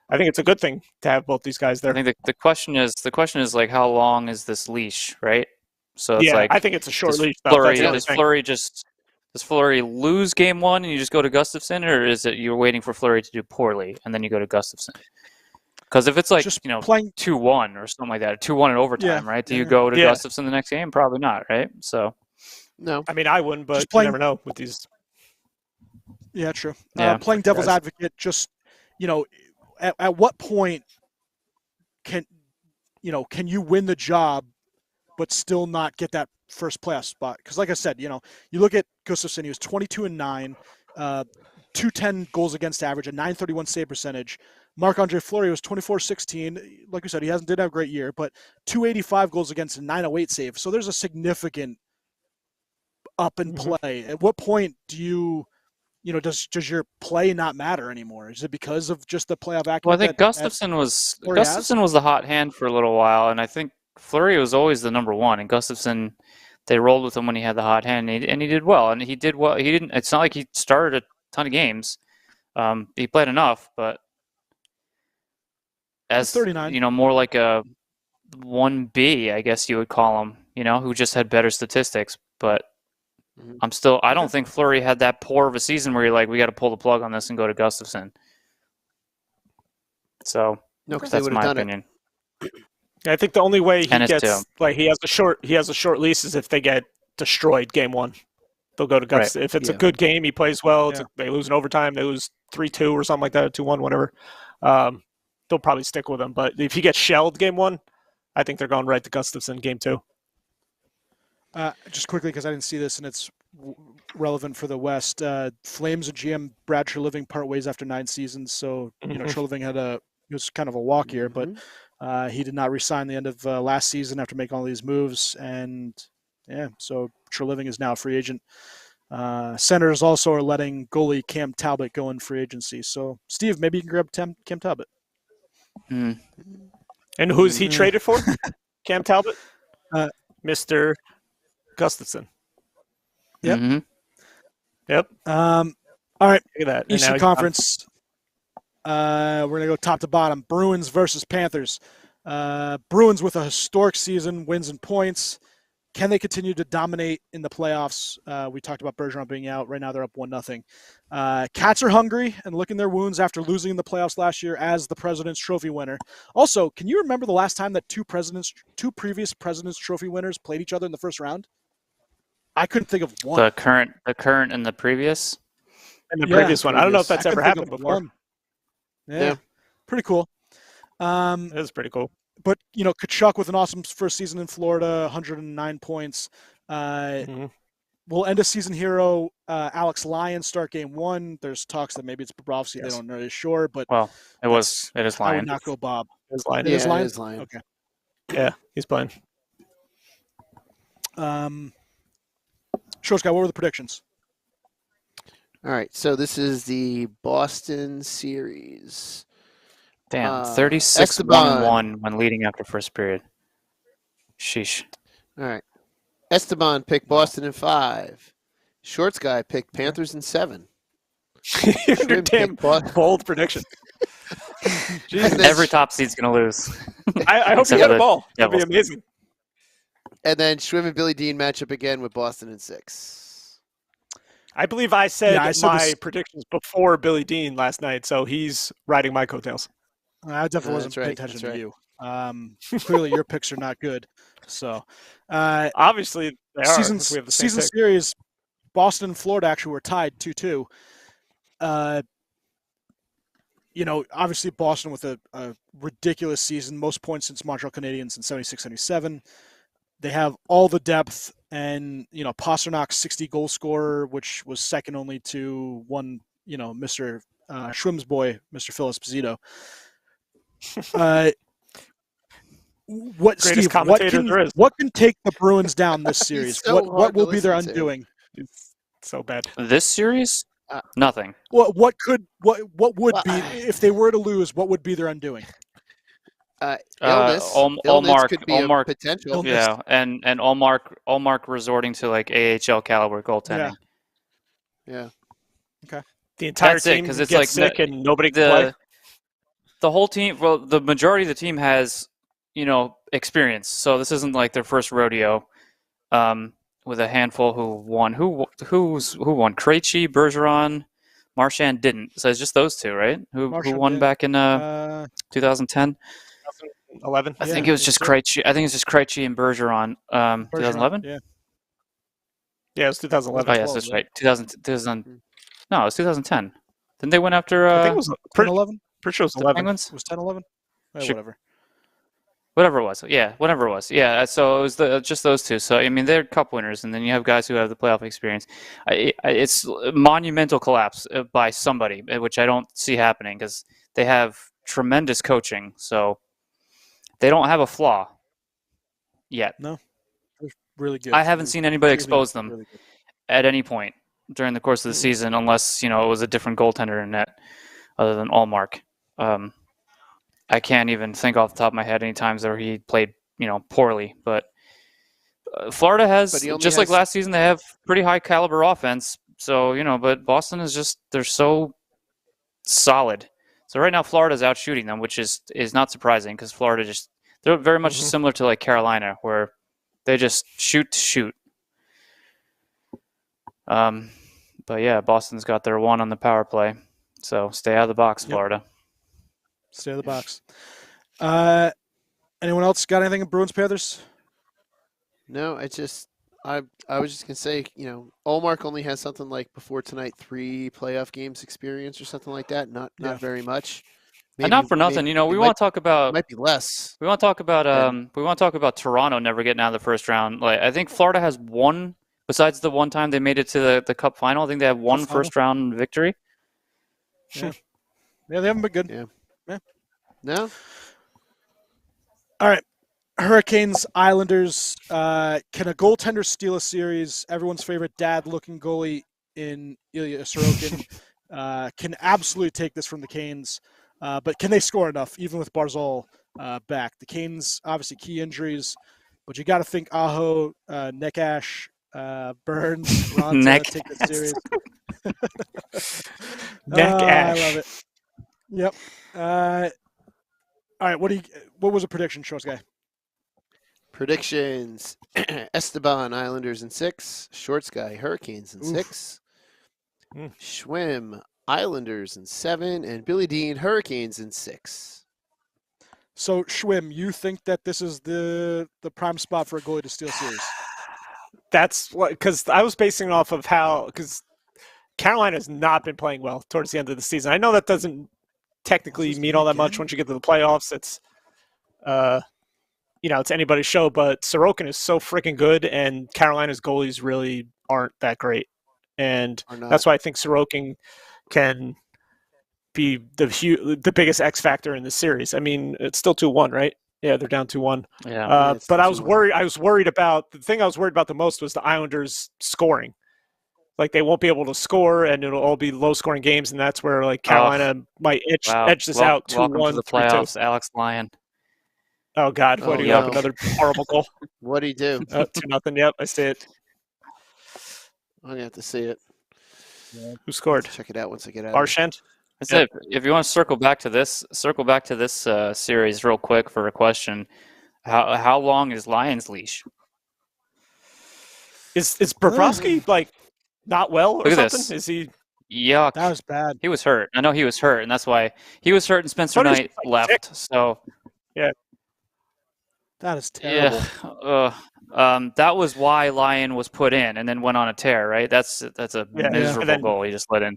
I think it's a good thing to have both these guys there. I think the question is like, how long is this leash, right? So it's like, I think it's a short leash. Does Fleury lose game one and you just go to Gustafson, or is it you're waiting for Fleury to do poorly and then you go to Gustafson? Because if it's like just playing 2-1 or something like that, 2-1 in overtime, right? Do you go to Gustafson the next game? Probably not, right? So no, I mean I wouldn't, but you never know with these. Yeah, true. Yeah. Playing devil's advocate, just at what point can you win the job but still not get that first playoff spot? Because like I said, you look at Gustafson, he was 22-9, 210 goals against average, a 931 save percentage. Marc-Andre Fleury was 24-16. Like we said, he didn't have a great year, but 285 goals against, a 908 save. So there's a significant up in play. At what point do you does your play not matter anymore? Is it because of just the playoff acumen? Well, I think Gustafson was the hot hand for a little while, and I think Fleury was always the number one. And Gustafson, they rolled with him when he had the hot hand, and he did well. And he did well. He didn't. It's not like he started a ton of games. He played enough, but as 39, more like a 1B, I guess you would call him. Who just had better statistics, but. I don't think Fleury had that poor of a season where you're like, we got to pull the plug on this and go to Gustafson. So that's my opinion. I think the only way he gets he has a short lease is if they get destroyed game one. They'll go to Gustafson. Right. If it's a good game, he plays well. They lose in overtime. They lose 3-2 or something like that, 2-1, whatever. They'll probably stick with him. But if he gets shelled game one, I think they're going right to Gustafson game two. Just quickly, because I didn't see this and it's relevant for the West. Flames and GM Brad Treliving part ways after 9 seasons. So, Treliving it was kind of a walk year, but he did not resign the end of last season after making all these moves. And so Treliving is now a free agent. Senators also are letting goalie Cam Talbot go in free agency. So, Steve, maybe you can grab Cam Talbot. And who's he traded for? Cam Talbot? Mr. Gustafson. Yep. Mm-hmm. Yep. All right. Look at that. Eastern Conference. We're going to go top to bottom. Bruins versus Panthers. Bruins with a historic season, wins and points. Can they continue to dominate in the playoffs? We talked about Bergeron being out. Right now they're up 1-0. Cats are hungry and licking their wounds after losing in the playoffs last year as the President's Trophy winner. Also, can you remember the last time that two previous President's Trophy winners played each other in the first round? I couldn't think of one. The current and the previous? And the previous one. I don't know if that's ever happened before. Yeah. Pretty cool. It is pretty cool. But, Tkachuk with an awesome first season in Florida, 109 points. Will end of season hero Alex Lyon start game one. There's talks that maybe it's Bobrovsky. Yes. They don't know for sure, but it is Lyon. I would not go Bob. It is Lyon. It is Lyon? Okay. Yeah, he's playing. Short guy, what were the predictions? All right, so this is the Boston series. Damn, 36-1-1 when leading after first period. Sheesh. All right. Esteban picked Boston in 5. Shorts guy picked Panthers in 7. Your damn bold prediction. Every top seed's going to lose. I hope you get a ball. That'd be amazing. And then Schwim and Billy Dean match up again with Boston in 6. I believe I said my predictions before Billy Dean last night, so he's riding my coattails. I definitely wasn't paying attention to you. Clearly, your picks are not good. So, obviously, they are. Season series, Boston and Florida actually were tied 2-2. Obviously Boston with a ridiculous season, most points since Montreal Canadiens in 76-77. They have all the depth, and Pasternak's 60 goal scorer, which was second only to one, Mr. Schwimm's boy, Mr. Phil Esposito. What can take the Bruins down this series? What will be their undoing? It's so bad. This series? Nothing. What would be if they were to lose? What would be their undoing? Illness. Allmark could be a potential. Illness. Yeah, and Allmark resorting to like AHL caliber goaltending. Yeah. Okay. The entire team because it's like sick and nobody can play. The whole team. Well, the majority of the team has experience, so this isn't like their first rodeo. With a handful who won. Who won? Krejci, Bergeron, Marchand didn't. So it's just those two, right? Who won back in 2010? 2011. I think it was just Krejci. I think it's just Krejci and Bergeron. 2011. Yeah, it was 2011. Oh yes, that's right. 2000. No, it was 2010. Didn't they win after? I think it was 10-11. Pretty sure it was 11. Penguins? It was 10-11. Whatever. Whatever it was. Yeah, whatever it was. Yeah, so it was just those two. So, I mean, they're cup winners, and then you have guys who have the playoff experience. It's monumental collapse by somebody, which I don't see happening because they have tremendous coaching. So they don't have a flaw yet. No, they're really good. I haven't seen anybody expose them at any point during the course of the season unless, it was a different goaltender in net other than Allmark. I can't even think off the top of my head any times where he played, poorly. But Florida has, just like last season, they have pretty high caliber offense. So, but Boston is they're so solid. So right now Florida's out shooting them, which is not surprising because Florida they're very much similar to like Carolina where they just shoot to shoot. But yeah, Boston's got their one on the power play. So stay out of the box, Florida. Stay in the box. Anyone else got anything in Bruins Panthers? No, I was just gonna say, Allmark only has something like before tonight 3 playoff games experience or something like that. Not very much. Maybe, and not for nothing, we want to talk about. It might be less. We want to talk about Toronto never getting out of the first round. Like I think Florida has one. Besides the one time they made it to the Cup final, I think they have one first round victory. Yeah, they haven't been good. Yeah. No. All right. Hurricanes, Islanders. Can a goaltender steal a series? Everyone's favorite dad-looking goalie in Ilya Sorokin can absolutely take this from the Canes. But can they score enough, even with Barzal back? The Canes, obviously, key injuries. But you got to think Aho, Neckash, Burns, Ronta take this series. Neckash. I love it. Yep. All right, what was a prediction, Shorts Guy? Predictions. Esteban, Islanders in 6. Shorts Guy, Hurricanes in 6. Schwim, Islanders in 7. And Billy Dean, Hurricanes in 6. So, Schwim, you think that this is the prime spot for a goalie to steal series? That's what, because I was basing it off of because Carolina has not been playing well towards the end of the season. I know that doesn't technically mean all that much once you get to the playoffs. It's it's anybody's show, but Sorokin is so freaking good and Carolina's goalies really aren't that great. And that's why I think Sorokin can be the biggest X factor in the series. I mean, it's still 2-1, right? Yeah, they're down 2-1. Yeah. But I was worried about the thing I was worried about the most was the Islanders scoring. Like they won't be able to score, and it'll all be low-scoring games, and that's where like Carolina might edge this out 2-1. Welcome to the playoffs, Alex Lyon. Oh God! What do you have? Another horrible goal. What do you do? 2-0. Yep, I see it. I'm gonna have to see it. Yeah. Who scored? Check it out once I get out. Marchand. That's it. If you want to circle back to this series real quick for a question, how long is Lyon's leash? Is Bobrovsky like? not well or something? This. Is he? Yuck. That was bad. He was hurt. I know he was hurt, and that's why he was hurt and Spencer Knight left. So yeah. That is terrible. Yeah. That was why Lyon was put in and then went on a tear, right? That's a miserable goal he just let in.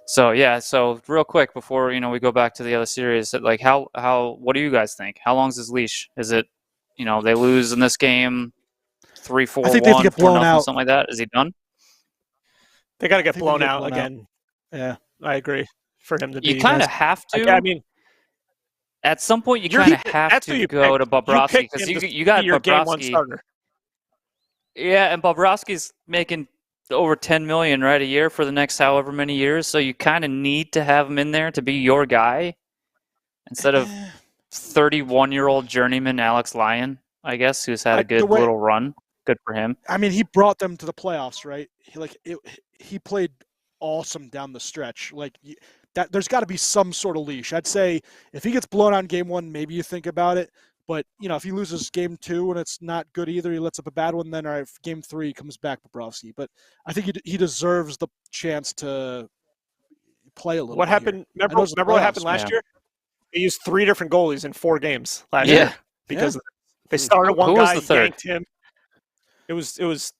So real quick before we go back to the other series, like what do you guys think? How long's his leash? Is it they lose in this game 3-4-1, I think they have to get blown out, something like that? Is he done? They got to get blown out again. Yeah, I agree. For him to be, you kind of have to. I mean, at some point you kind of have to go to Bobrovsky because you got your Bobrovsky. Game 1 starter. Yeah, and Bobrovsky's making over $10 million a year for the next however many years, so you kind of need to have him in there to be your guy instead of 31-year-old journeyman Alex Lyon, I guess, who's had a good little run. Good for him. I mean, he brought them to the playoffs, right? He played awesome down the stretch. There's got to be some sort of leash. I'd say if he gets blown out in game 1, maybe you think about it. But, if he loses game 2 and it's not good either, he lets up a bad one, then all right, game 3 comes back Bobrovsky. But I think he deserves the chance to play a little bit. What happened? Remember what happened last year? They used 3 different goalies in 4 games last year because they started one guy, yanked him. It was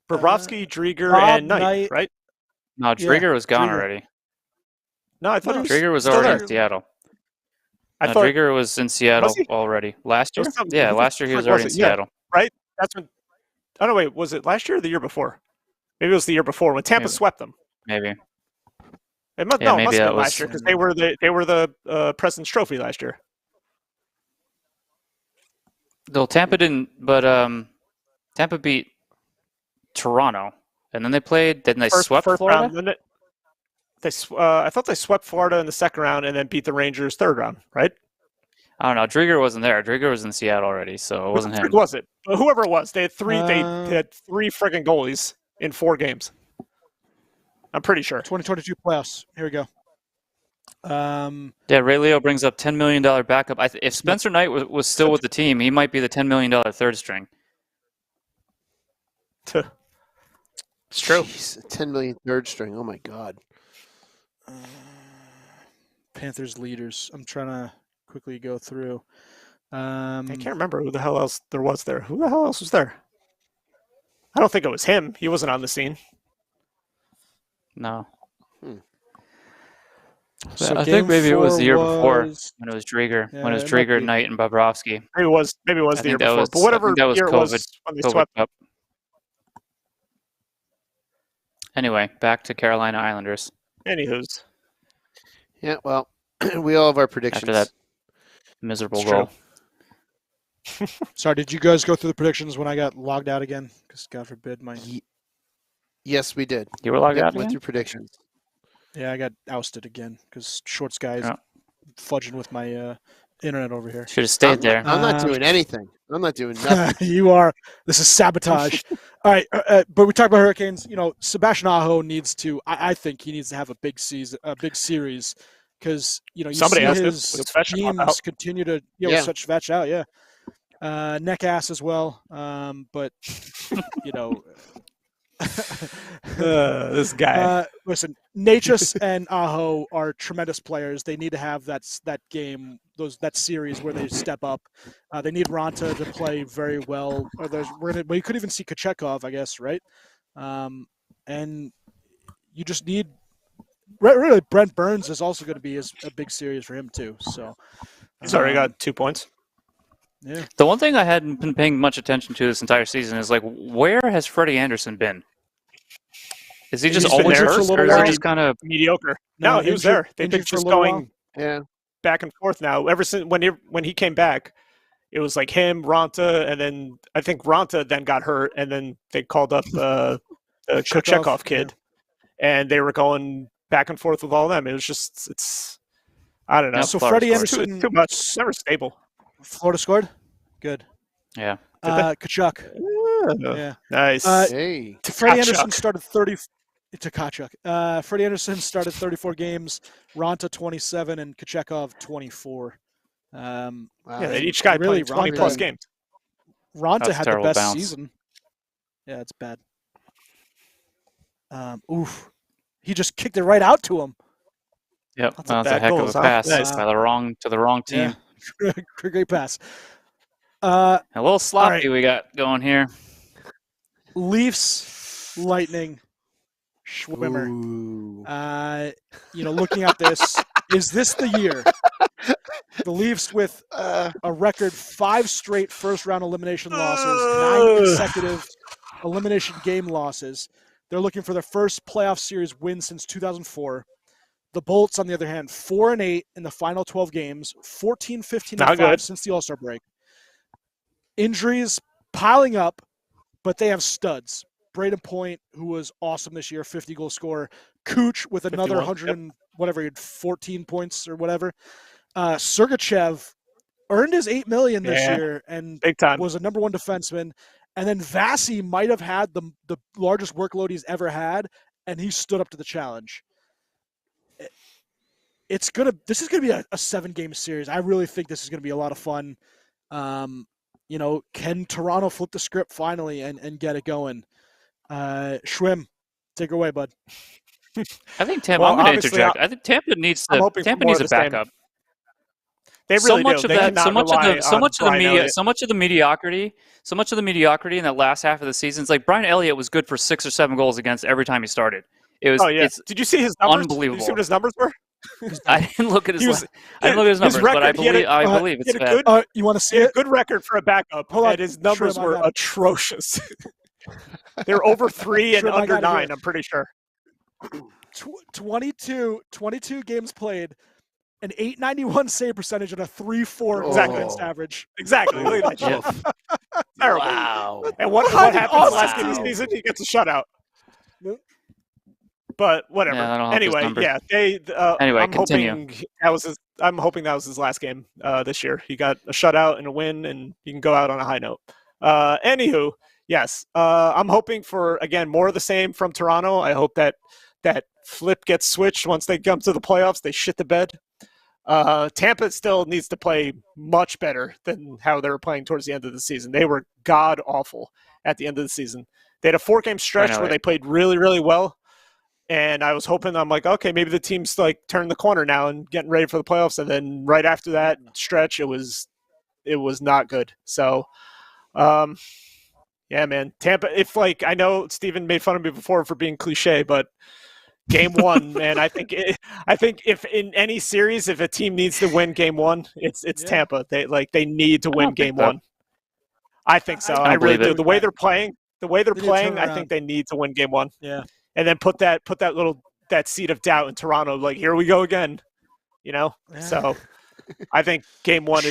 Bobrovsky, Drieger, and Knight, right? No, Drieger was gone already. No, I thought Drieger was already in Seattle. I thought Drieger was in Seattle already. Last year? Yeah, last year he was already in Seattle. Right? That's when. Oh no, wait. Was it last year or the year before? Maybe it was the year before when Tampa swept them. Maybe. It must have been last year because they were the President's Trophy last year. No, Tampa didn't. But Tampa beat Toronto, and then they played. Then they swept Florida. Round, I thought they swept Florida in the second round and then beat the Rangers third round, right? I don't know. Drieger wasn't there. Drieger was in Seattle already, so it wasn't him. Was it? But whoever it was, they had 3. They had 3 friggin' goalies in 4 games. I'm pretty sure. 2022 playoffs. Here we go. Ray Leo brings up $10 million backup. If Spencer Knight was still with the team, he might be the $10 million third string. It's true. Jeez, $10 million third string. Oh my God. Panthers leaders. I'm trying to quickly go through. I can't remember who the hell else there was there. Who the hell else was there? I don't think it was him. He wasn't on the scene. No. So I think maybe it was the year before when it was Drieger. When it was Drieger, Knight, and Bobrovsky. Maybe it was the year before. But whatever that was year COVID, it was when they swept up. Anyway, back to Carolina Islanders. Anywho's. Yeah, well, we all have our predictions. After that miserable goal. Sorry, did you guys go through the predictions when I got logged out again? Because God forbid my... Yes, we did. You were logged out went again? through predictions. Yeah, I got ousted again because Shorts guy is fudging with my internet over here. Should have stayed there. I'm not doing anything. I'm not doing nothing. You are. This is sabotage. All right, but we talked about Hurricanes. Sebastian Aho needs to. I think he needs to have a big season, a big series, because you somebody see has his teams continue to such Vetch out. Yeah, neck ass as well. But this guy. Listen, Natchez and Aho are tremendous players. They need to have that game, that series where they step up. They need Ranta to play very well. We could even see Kochekov, I guess, right? And you just need really Brent Burns is also going to be a big series for him too. So he's already got 2 points. Yeah. The one thing I hadn't been paying much attention to this entire season is where has Freddie Anderson been? Is he just always hurt, or is he just kind of mediocre? No, he was there. They've been just going back and forth now. Ever since when he came back, it was like him, Ranta, and then I think Ranta then got hurt, and then they called up the Kochekov kid, and they were going back and forth with all of them. It was just I don't know. So Freddie Anderson too much. It's never stable. Florida scored. Good. Yeah. Kachuk. Yeah. Nice. Freddie Anderson started 30 to Kachuk. Freddie Anderson started 34 games, Ranta 27, and Kochekov 24. They each guy really played 20-plus games. Ranta had the best season. Yeah, it's bad. He just kicked it right out to him. Yep, that's a heck of a pass by the wrong team. Yeah. Great pass. A little sloppy we got going here. Leafs, Lightning, Schwimmer. Looking at this, is this the year? The Leafs with a record 5 straight first-round elimination losses, 9 consecutive elimination game losses. They're looking for their first playoff series win since 2004. The Bolts, on the other hand, 4-8 in the final 12 games, 14-15-5 since the All-Star break. Injuries piling up, but they have studs. Braden Point, who was awesome this year, 50-goal scorer. Cooch with another 100 and whatever, he had 14 points or whatever. Sergachev earned his $8 million this year and was a number 1 defenseman. And then Vasi might have had the largest workload he's ever had, and he stood up to the challenge. This is gonna be a 7-game series. I really think this is gonna be a lot of fun. Can Toronto flip the script finally and get it going? Schwim, take it away, bud. I think Tampa. I'm going to interject. I think Tampa needs a backup. They really so much of the mediocrity in that last half of the season. It's like Brian Elliott was good for 6 or 7 goals against every time he started. It was. Did you see his numbers? Unbelievable. Did you see what his numbers were? I didn't look at his numbers, but I believe it's bad. You want to see it? Good record for a backup. And his numbers were atrocious. They're over 3 and under 9. I'm pretty sure. 22 games played, an .891 save percentage and a 3.4 against average. Exactly. Look at that shit. Terrible. Wow. And what happened last game of the season? He gets a shutout. But whatever. Anyway, I'm continue. hoping that was his last game this year. He got a shutout and a win, and he can go out on a high note. Anywho, yes, I'm hoping for, again, more of the same from Toronto. I hope that flip gets switched once they come to the playoffs. They shit the bed. Tampa still needs to play much better than how they were playing towards the end of the season. They were god awful at the end of the season. They had a 4-game stretch where they played really, really well. And I was hoping, I'm like, okay, maybe the team's like turning the corner now and getting ready for the playoffs. And then right after that stretch, it was not good. So, yeah, man, Tampa. I know Steven made fun of me before for being cliche, but game 1, man, I think if in any series, if a team needs to win game 1, it's Tampa. They need to win game 1. I think so. I really do. The way they're playing, I think they need to win game 1. Yeah. And then put that seed of doubt in Toronto. Like, here we go again, Yeah. So I think game 1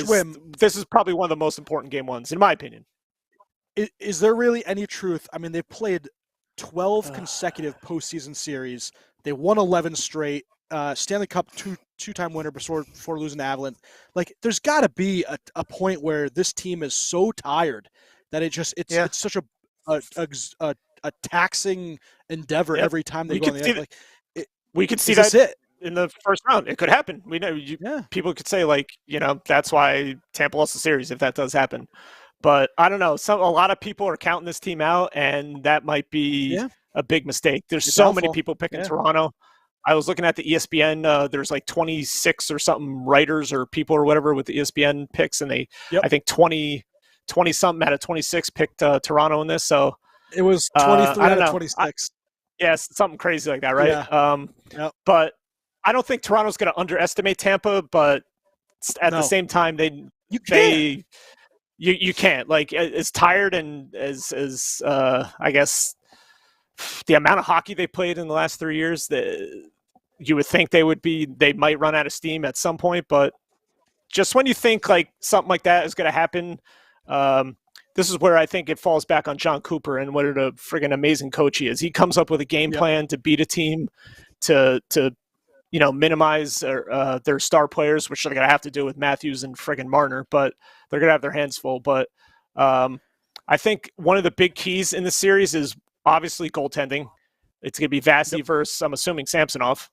this is probably one of the most important game 1s, in my opinion. Is there really any truth? I mean, they've played 12 consecutive postseason series. They won 11 straight. Stanley Cup two-time winner before losing to Avalanche. Like, there's got to be a point where this team is so tired that it's such a taxing endeavor every time they go on the ice. We could see that in the first round. It could happen. We know people could say, that's why Tampa lost the series if that does happen. But I don't know. A lot of people are counting this team out, and that might be a big mistake. There's so many people picking Toronto. I was looking at the ESPN. There's like 26 or something writers or people or whatever with the ESPN picks, and I think 20 something out of 26 picked Toronto in this. So it was 23 out of 26. Yes, something crazy like that, right? Yeah. But I don't think Toronto's going to underestimate Tampa. But at the same time, you can't. Like, as tired and as I guess the amount of hockey they played in the last 3 years, you would think they might run out of steam at some point. But just when you think like something like that is going to happen, this is where I think it falls back on John Cooper and what a friggin' amazing coach he is. He comes up with a game plan to beat a team, to minimize their star players, which they're going to have to do with Matthews and friggin' Marner, but they're going to have their hands full. But I think one of the big keys in the series is obviously goaltending. It's going to be Vasi versus, I'm assuming, Samsonov.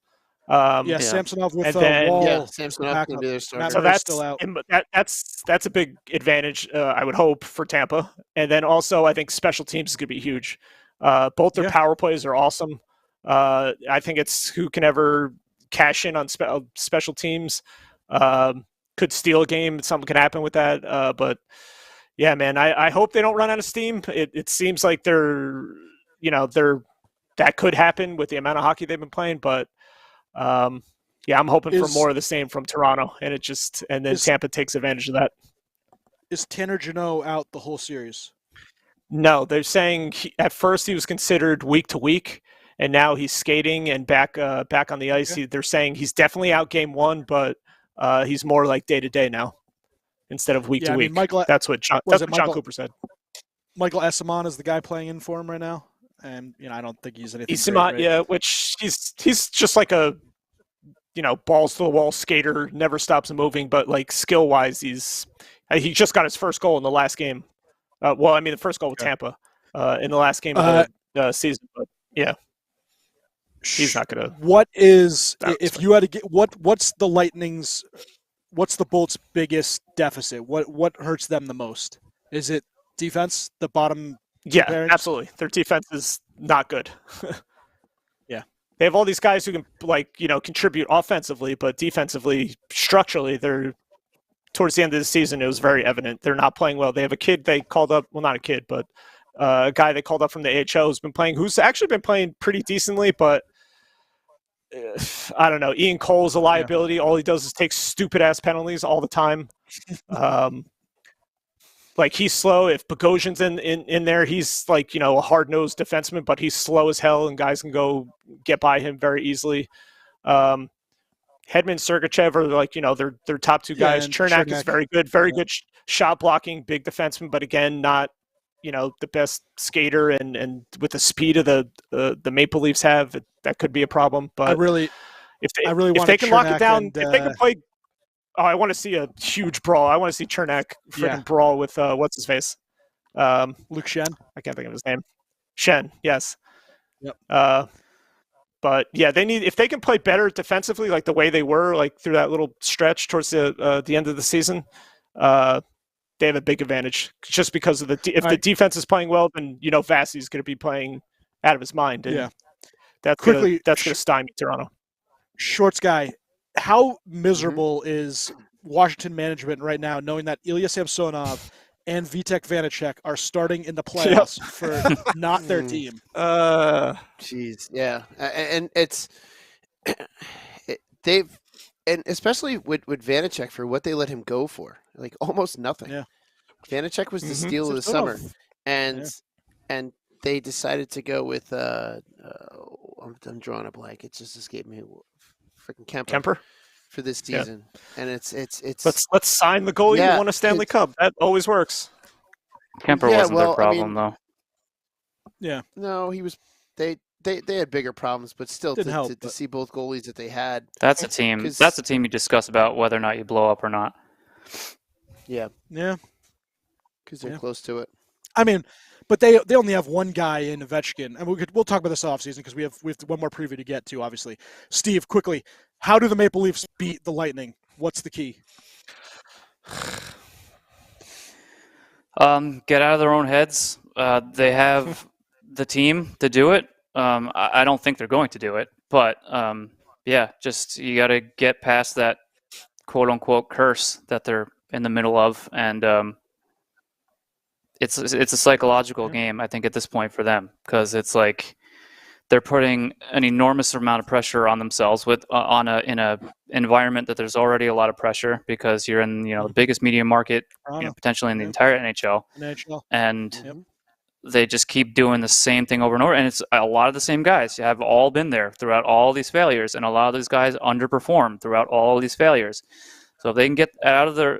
Samsonov with Wall. Yeah, Samsonov going to be their starter. So that's still out. That's a big advantage, I would hope, for Tampa. And then also, I think special teams is going to be huge. Both their power plays are awesome. I think it's who can ever cash in on special teams. Could steal a game. Something could happen with that. But yeah, man, I hope they don't run out of steam. It seems like they're that could happen with the amount of hockey they've been playing. But yeah, I'm hoping for more of the same from Toronto, and then Tampa takes advantage of that. Is Tanner Jeannot out the whole series? No, they're saying at first he was considered week to week, and now he's skating and back on the ice. Okay. They're saying he's definitely out game one, but he's more like day to day now instead of week to week. That's what John Cooper said. Michael Esamon is the guy playing in for him right now, and I don't think he's anything. Esamon, great, right? Yeah, which he's just like a balls to the wall skater, never stops moving, but like skill wise, he just got his first goal in the last game. The first goal with Tampa in the last game of the season. But yeah, he's not gonna. What is if you had to get what's the Lightning's? What's the Bolts' biggest deficit? What hurts them the most? Is it defense? The bottom? Yeah, pairings? Absolutely. Their defense is not good. Yeah, they have all these guys who can contribute offensively, but defensively, structurally, they're. Towards the end of the season, it was very evident they're not playing well. They have a kid they called up, well, not a kid, but a guy they called up from the AHL who's actually been playing pretty decently, but I don't know. Ian Cole's a liability. Yeah. All he does is take stupid-ass penalties all the time. He's slow. If Bogosian's in there, he's a hard-nosed defenseman, but he's slow as hell, and guys can go get by him very easily. Hedman, Sergachev are their top two guys. Chernak is very good shot blocking, big defenseman, but again, not the best skater. And with the speed of the Maple Leafs have, that could be a problem. But if they can lock it down, if they can play, I want to see a huge brawl. I want to see Chernak freaking brawl with what's his face, Luke Shen. I can't think of his name. Shen, yes. Yep. But yeah, if they can play better defensively, like the way they were, through that little stretch towards the end of the season, they have a big advantage. Just because of the defense is playing well, then Vasi's going to be playing out of his mind. And that's going to stymie Toronto. Shorts guy, how miserable is Washington management right now, knowing that Ilya Samsonov and Vitek Vanacek are starting in the playoffs for not their team? Jeez, yeah, and they've especially with Vanacek for what they let him go for, almost nothing. Yeah, Vanacek was the steal of the summer, and they decided to go with I'm drawing a blank. It just escaped me. Freaking Kemper for this season, and it's let's sign the goalie who won a Stanley Cup. That always works. Kemper wasn't their problem though. Yeah, no, he was. They had bigger problems, but still to see both goalies that they had. That's a team. That's a team you discuss about whether or not you blow up or not. Yeah, because they're close to it. I mean, but they only have one guy in Ovechkin, and we'll talk about this offseason because we have one more preview to get to. Obviously, Steve, quickly. How do the Maple Leafs beat the Lightning? What's the key? Get out of their own heads. They have the team to do it. I don't think they're going to do it, but just you got to get past that quote unquote curse that they're in the middle of, and it's a psychological game, I think, at this point for them, because it's they're putting an enormous amount of pressure on themselves in a environment that there's already a lot of pressure, because you're in the biggest media market potentially in the entire NHL. And they just keep doing the same thing over and over, and it's a lot of the same guys. You have all been there throughout all these failures, and a lot of these guys underperform throughout all these failures. So if they can get out of their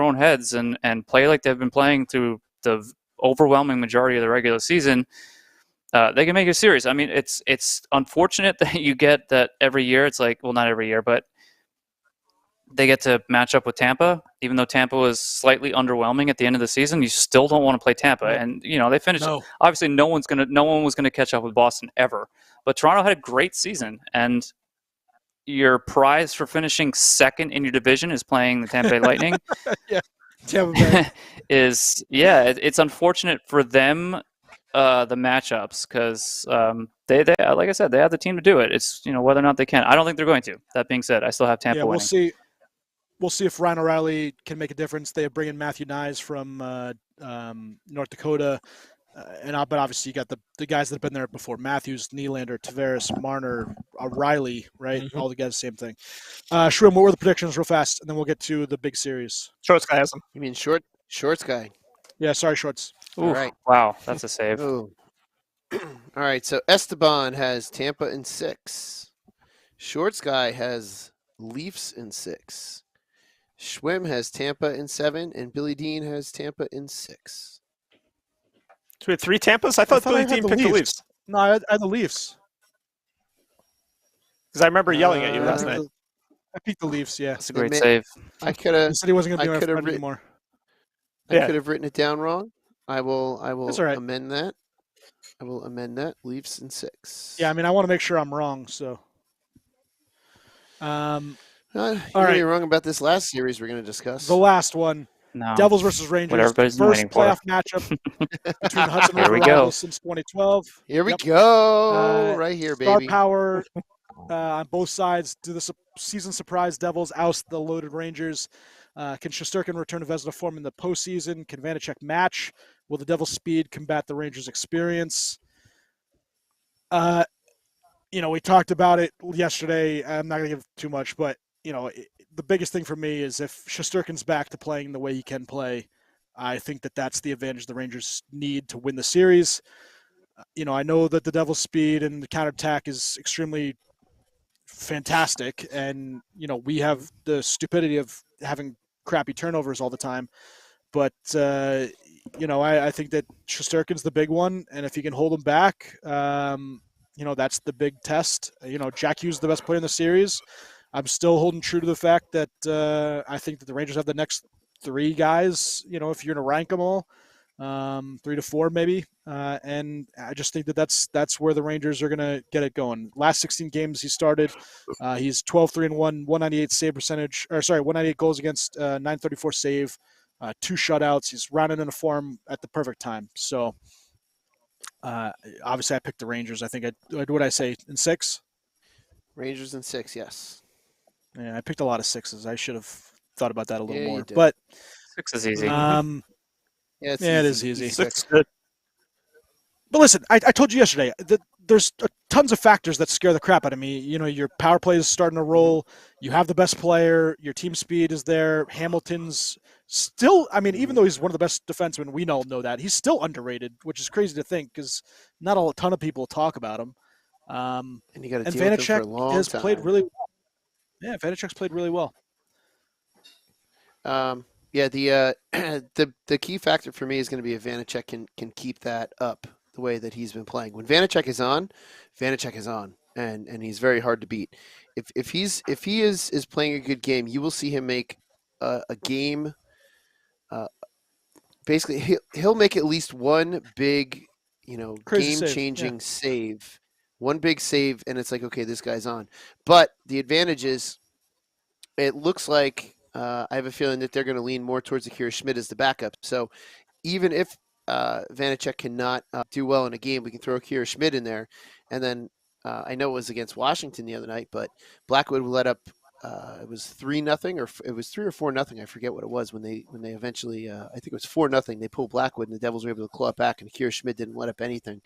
own heads and play like they've been playing through the overwhelming majority of the regular season, they can make it serious. I mean, it's unfortunate that you get that every year. It's not every year, but they get to match up with Tampa. Even though Tampa was slightly underwhelming at the end of the season, you still don't want to play Tampa. And they finished. No. Obviously, no one was gonna catch up with Boston ever. But Toronto had a great season, and your prize for finishing second in your division is playing the Tampa Bay Lightning. Tampa Bay. It's unfortunate for them the matchups because they like I said, they have the team to do it. It's whether or not they can. I don't think they're going to. That being said, I still have Tampa winning. We'll see. We'll see if Ryan O'Reilly can make a difference. They bring in Matthew Nyes from North Dakota, but obviously you got the guys that have been there before: Matthews, Nylander, Tavares, Marner, O'Reilly. Right, all the guys, same thing. Shroom, what were the predictions, real fast, and then we'll get to the big series. Shorts guy has them. You mean Shorts guy? Yeah, sorry, Shorts. All right. Wow, that's a save. Ooh. All right, so Esteban has Tampa in 6. Shorts guy has Leafs in 6. Schwim has Tampa in 7, and Billy Dean has Tampa in 6. So we had 3 Tampas? I thought Billy Dean picked the Leafs. No, I had the Leafs. Because I remember yelling at you last night. I picked the Leafs, yeah. That's a great save. I could have. He said he wasn't going to be my friend anymore. I could have written it down wrong. I will right. amend that. I will amend that. Leafs in 6. Yeah, I mean, I want to make sure I'm wrong, so. All right. You're wrong about this last series we're going to discuss. The last one. No. Devils versus Rangers. What everybody's first waiting for. Playoff matchup between Hudson Here we and go. Rivals since 2012. Here we go. Right here, baby. Star power on both sides. Do the season surprise Devils oust the loaded Rangers? Can Shesterkin return to Vezina form in the postseason? Can Vanacek match? Will the Devils' speed combat the Rangers' experience? We talked about it yesterday. I'm not going to give too much, but the biggest thing for me is if Shesterkin's back to playing the way he can play, I think that's the advantage the Rangers need to win the series. I know that the Devils' speed and the counterattack is extremely fantastic, and we have the stupidity of having crappy turnovers all the time. But I think that Shesterkin's the big one, and if he can hold him back, that's the big test. Jack Hughes is the best player in the series. I'm still holding true to the fact that I think that the Rangers have the next 3 guys, if you're going to rank them all, 3 to 4 maybe. And I just think that's where the Rangers are going to get it going. Last 16 games he started, he's 12-3-1, 198 save percentage, 198 goals against, 934 save, 2 shutouts. He's rounding into form at the perfect time. So obviously I picked the Rangers. I think what did I say, in 6? Rangers in 6, yes. Yeah, I picked a lot of 6s. I should have thought about that a little more. Did. But 6 is easy. It is easy. 6 good. But listen, I told you yesterday that there's tons of factors that scare the crap out of me. Your power play is starting to roll. You have the best player. Your team speed is there. Hamilton's still, even though he's one of the best defensemen, we all know that, he's still underrated, which is crazy to think because not a ton of people talk about him. And you got to deal with him for a long has time. Played really well. Yeah, Vanacek's played really well. The key factor for me is going to be if Vanacek can keep that up the way that he's been playing. When Vanacek is on, and he's very hard to beat. If he is playing a good game, you will see him make a game. Basically, he'll make at least one big, game-changing save. One big save, and it's like, okay, this guy's on. But the advantage is, it looks like I have a feeling that they're going to lean more towards Akira Schmidt as the backup. So even if Vanacek cannot do well in a game, we can throw Akira Schmidt in there. And then I know it was against Washington the other night, but Blackwood let up. It was 3-0, or it was 3 or 4-0. I forget what it was when they eventually. I think it was 4-0. They pulled Blackwood, and the Devils were able to claw it back, and Akira Schmidt didn't let up anything.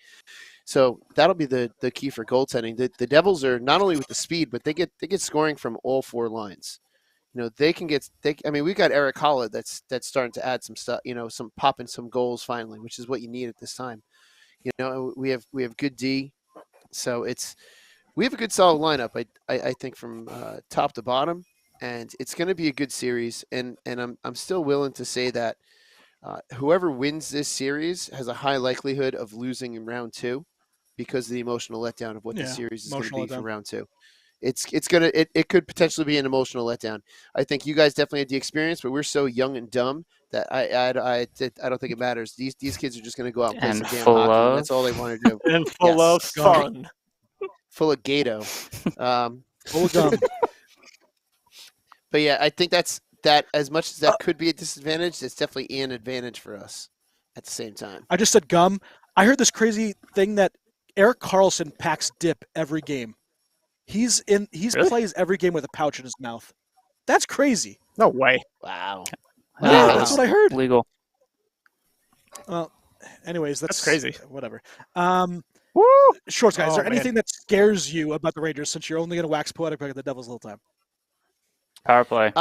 So that'll be the key for goaltending. The Devils are not only with the speed, but they get scoring from all 4 lines. They can get. We've got Eric Holla that's starting to add some stuff. Some popping some goals finally, which is what you need at this time. We have good D, so we have a good solid lineup. I think from top to bottom, and it's going to be a good series. And I'm still willing to say that whoever wins this series has a high likelihood of losing in round 2 because of the emotional letdown of what the series is going to be for round 2. It could potentially be an emotional letdown. I think you guys definitely had the experience, but we're so young and dumb that I don't think it matters. These kids are just going to go out and play some damn hockey. And that's all they want to do. And full of fun. Full of Gato. Full of gum. But yeah, I think that as much as that could be a disadvantage, it's definitely an advantage for us at the same time. I just said gum. I heard this crazy thing that Erik Karlsson packs dip every game. He Really? plays every game with a pouch in his mouth. That's crazy. No way. Wow. Yeah, that's what I heard. Legal. Well, anyways, That's crazy. Whatever. Woo! Shorts guys, is there anything that scares you about the Rangers since you're only going to wax poetic about the Devils all the time? Power play.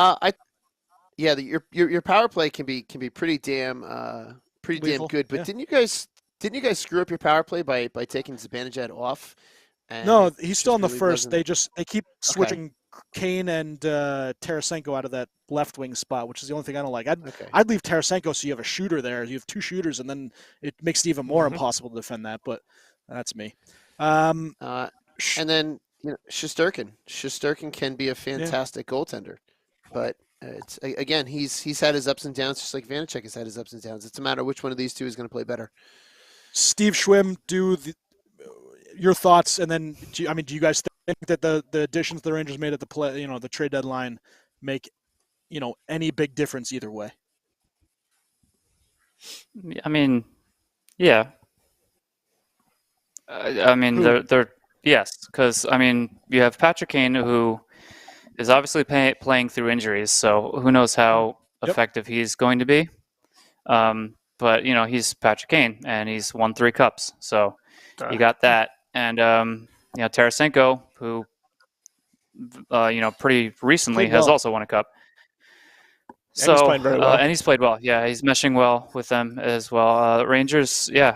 Your power play can be pretty damn good. But didn't you guys screw up your power play by taking Zibanejad off? No, he's still on the first. They keep switching Kane and Tarasenko out of that left wing spot, which is the only thing I don't like. I'd leave Tarasenko so you have a shooter there. You have two shooters, and then it makes it even more impossible to defend that. But that's me. And then Shesterkin. Shesterkin can be a fantastic goaltender, but it's again he's had his ups and downs, just like Vanacek has had his ups and downs. It's a matter of which one of these two is going to play better. Steve Schwim, your thoughts, and then do you guys think that the additions the Rangers made at the trade deadline make any big difference either way? I mean, yeah. They're yes, because you have Patrick Kane, who is obviously playing through injuries, so who knows how effective he's going to be. But he's Patrick Kane, and he's won 3 cups, so you got that. And Tarasenko, who pretty recently has also won a cup. So he's playing very well. And he's played well. Yeah, he's meshing well with them as well. Rangers, yeah,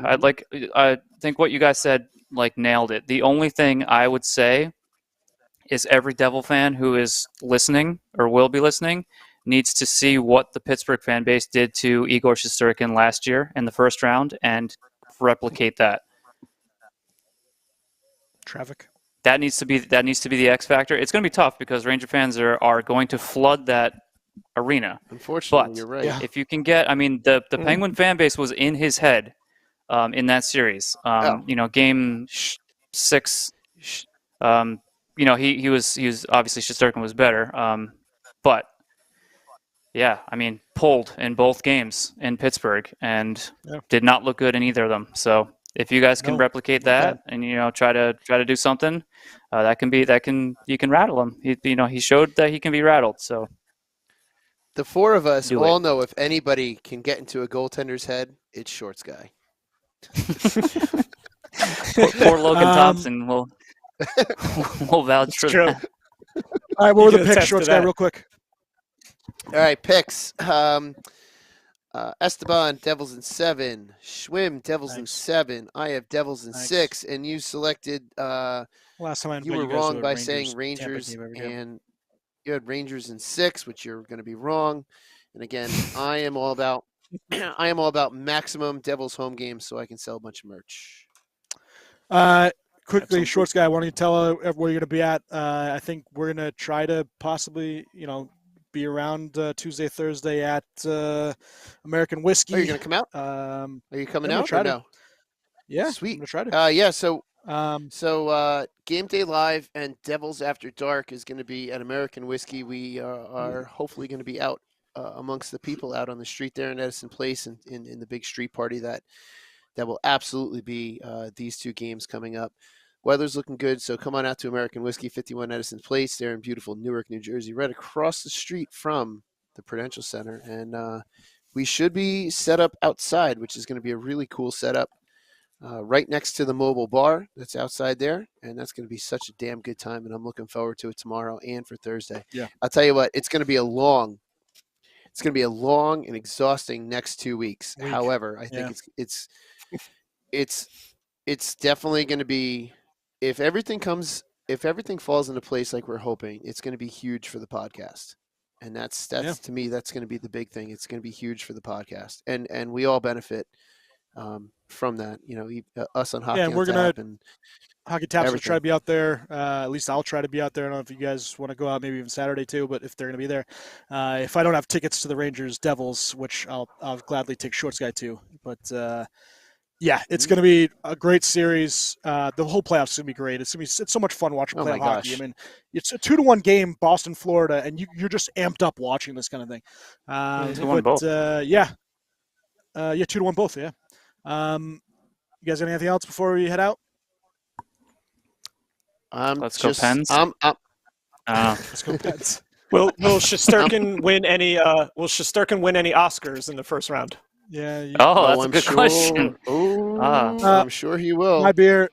I think what you guys said nailed it. The only thing I would say is every Devil fan who is listening or will be listening needs to see what the Pittsburgh fan base did to Igor Shesterkin last year in the first round and replicate that. Traffic. That needs to be the X factor. It's going to be tough because Ranger fans are going to flood that arena. Unfortunately, but you're right. If you can get, the Penguin fan base was in his head in that series. Game 6. He was obviously Shesterkin was better. But yeah, pulled in both games in Pittsburgh and did not look good in either of them. So if you guys can replicate that and try to do something, you can rattle him. He showed that he can be rattled. So the 4 of us all know if anybody can get into a goaltender's head, it's Shorts guy. Poor Logan Thompson will vouch for that. All right, what were the picks, Shorts guy, real quick? All right, picks. Esteban, Devils in 7. Schwim, Devils in 7. I have Devils in 6. And you selected. Last time you were wrong by saying Rangers, and you had Rangers in 6, which you're going to be wrong. And again, I am all about maximum Devils home games, so I can sell a bunch of merch. Quickly, Shorts guy, why don't you tell where you're going to be at? I think we're going to try to possibly, be around Tuesday, Thursday at American Whiskey. Are you going to come out? Are you coming out or no? Yeah, sweet. I'm going to try to. So Game Day Live and Devils After Dark is going to be at American Whiskey. We are hopefully going to be out amongst the people out on the street there in Edison Place and in the big street party that will absolutely be these 2 games coming up. Weather's looking good, so come on out to American Whiskey, 51 Edison Place there in beautiful Newark, New Jersey, right across the street from the Prudential Center. And we should be set up outside, which is going to be a really cool setup. Right next to the mobile bar that's outside there, and that's going to be such a damn good time, and I'm looking forward to it tomorrow and for Thursday. Yeah, I'll tell you what, it's going to be a long and exhausting next 2 weeks. However, I think it's definitely going to be, if everything falls into place like we're hoping, it's going to be huge for the podcast. And that's to me, that's going to be the big thing. It's going to be huge for the podcast, and we all benefit from that, us on Hockey. Yeah, we're gonna Hockey Taps will try to be out there. At least I'll try to be out there. I don't know if you guys want to go out, maybe even Saturday too. But if they're going to be there, if I don't have tickets to the Rangers Devils, which I'll gladly take Shorts guy too. But yeah, it's going to be a great series. The whole playoffs is going to be great. It's so much fun watching playoff hockey. It's a 2-1 game, Boston, Florida, and you're just amped up watching this kind of thing. 2-1 both. 2-1 both. Yeah. 2-1 both. Yeah. You guys got anything else before we head out? Let's go Pens. Let's go Pens. Will Shesterkin win any? Will Shesterkin win any Oscars in the first round? Yeah. That's a good question. I'm sure he will. My beer.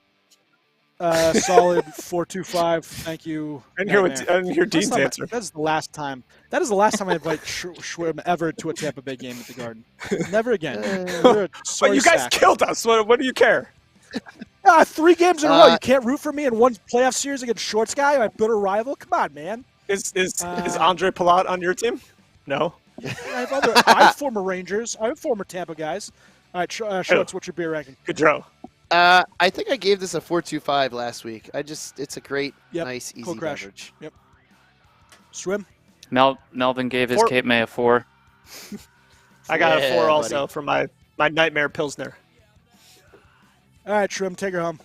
Solid 425. Thank you. And hear Dean's answer. That is the last time. That is the last time I invite Schwim ever to a Tampa Bay game at the Garden. Never again. But you guys killed us. What do you care? 3 games in a row. You can't root for me in one playoff series against Shorts guy, my bitter rival. Come on, man. Is Andre Palat on your team? No. I have former Rangers. I have former Tampa guys. All right, Shorts, what's your beer ranking? Gaudreau. I think I gave this a 4.25 last week. It's a great, nice, easy beverage. Yep. Swim. Melvin gave his Cape May a 4. I got a 4 also for my Nightmare Pilsner. All right, Shrim, take her home.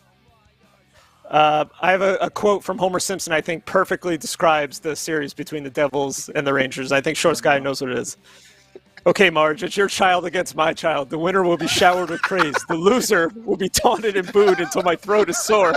I have a quote from Homer Simpson I think perfectly describes the series between the Devils and the Rangers. I think Shorts Guy knows what it is. Okay, Marge, it's your child against my child. The winner will be showered with praise. The loser will be taunted and booed until my throat is sore.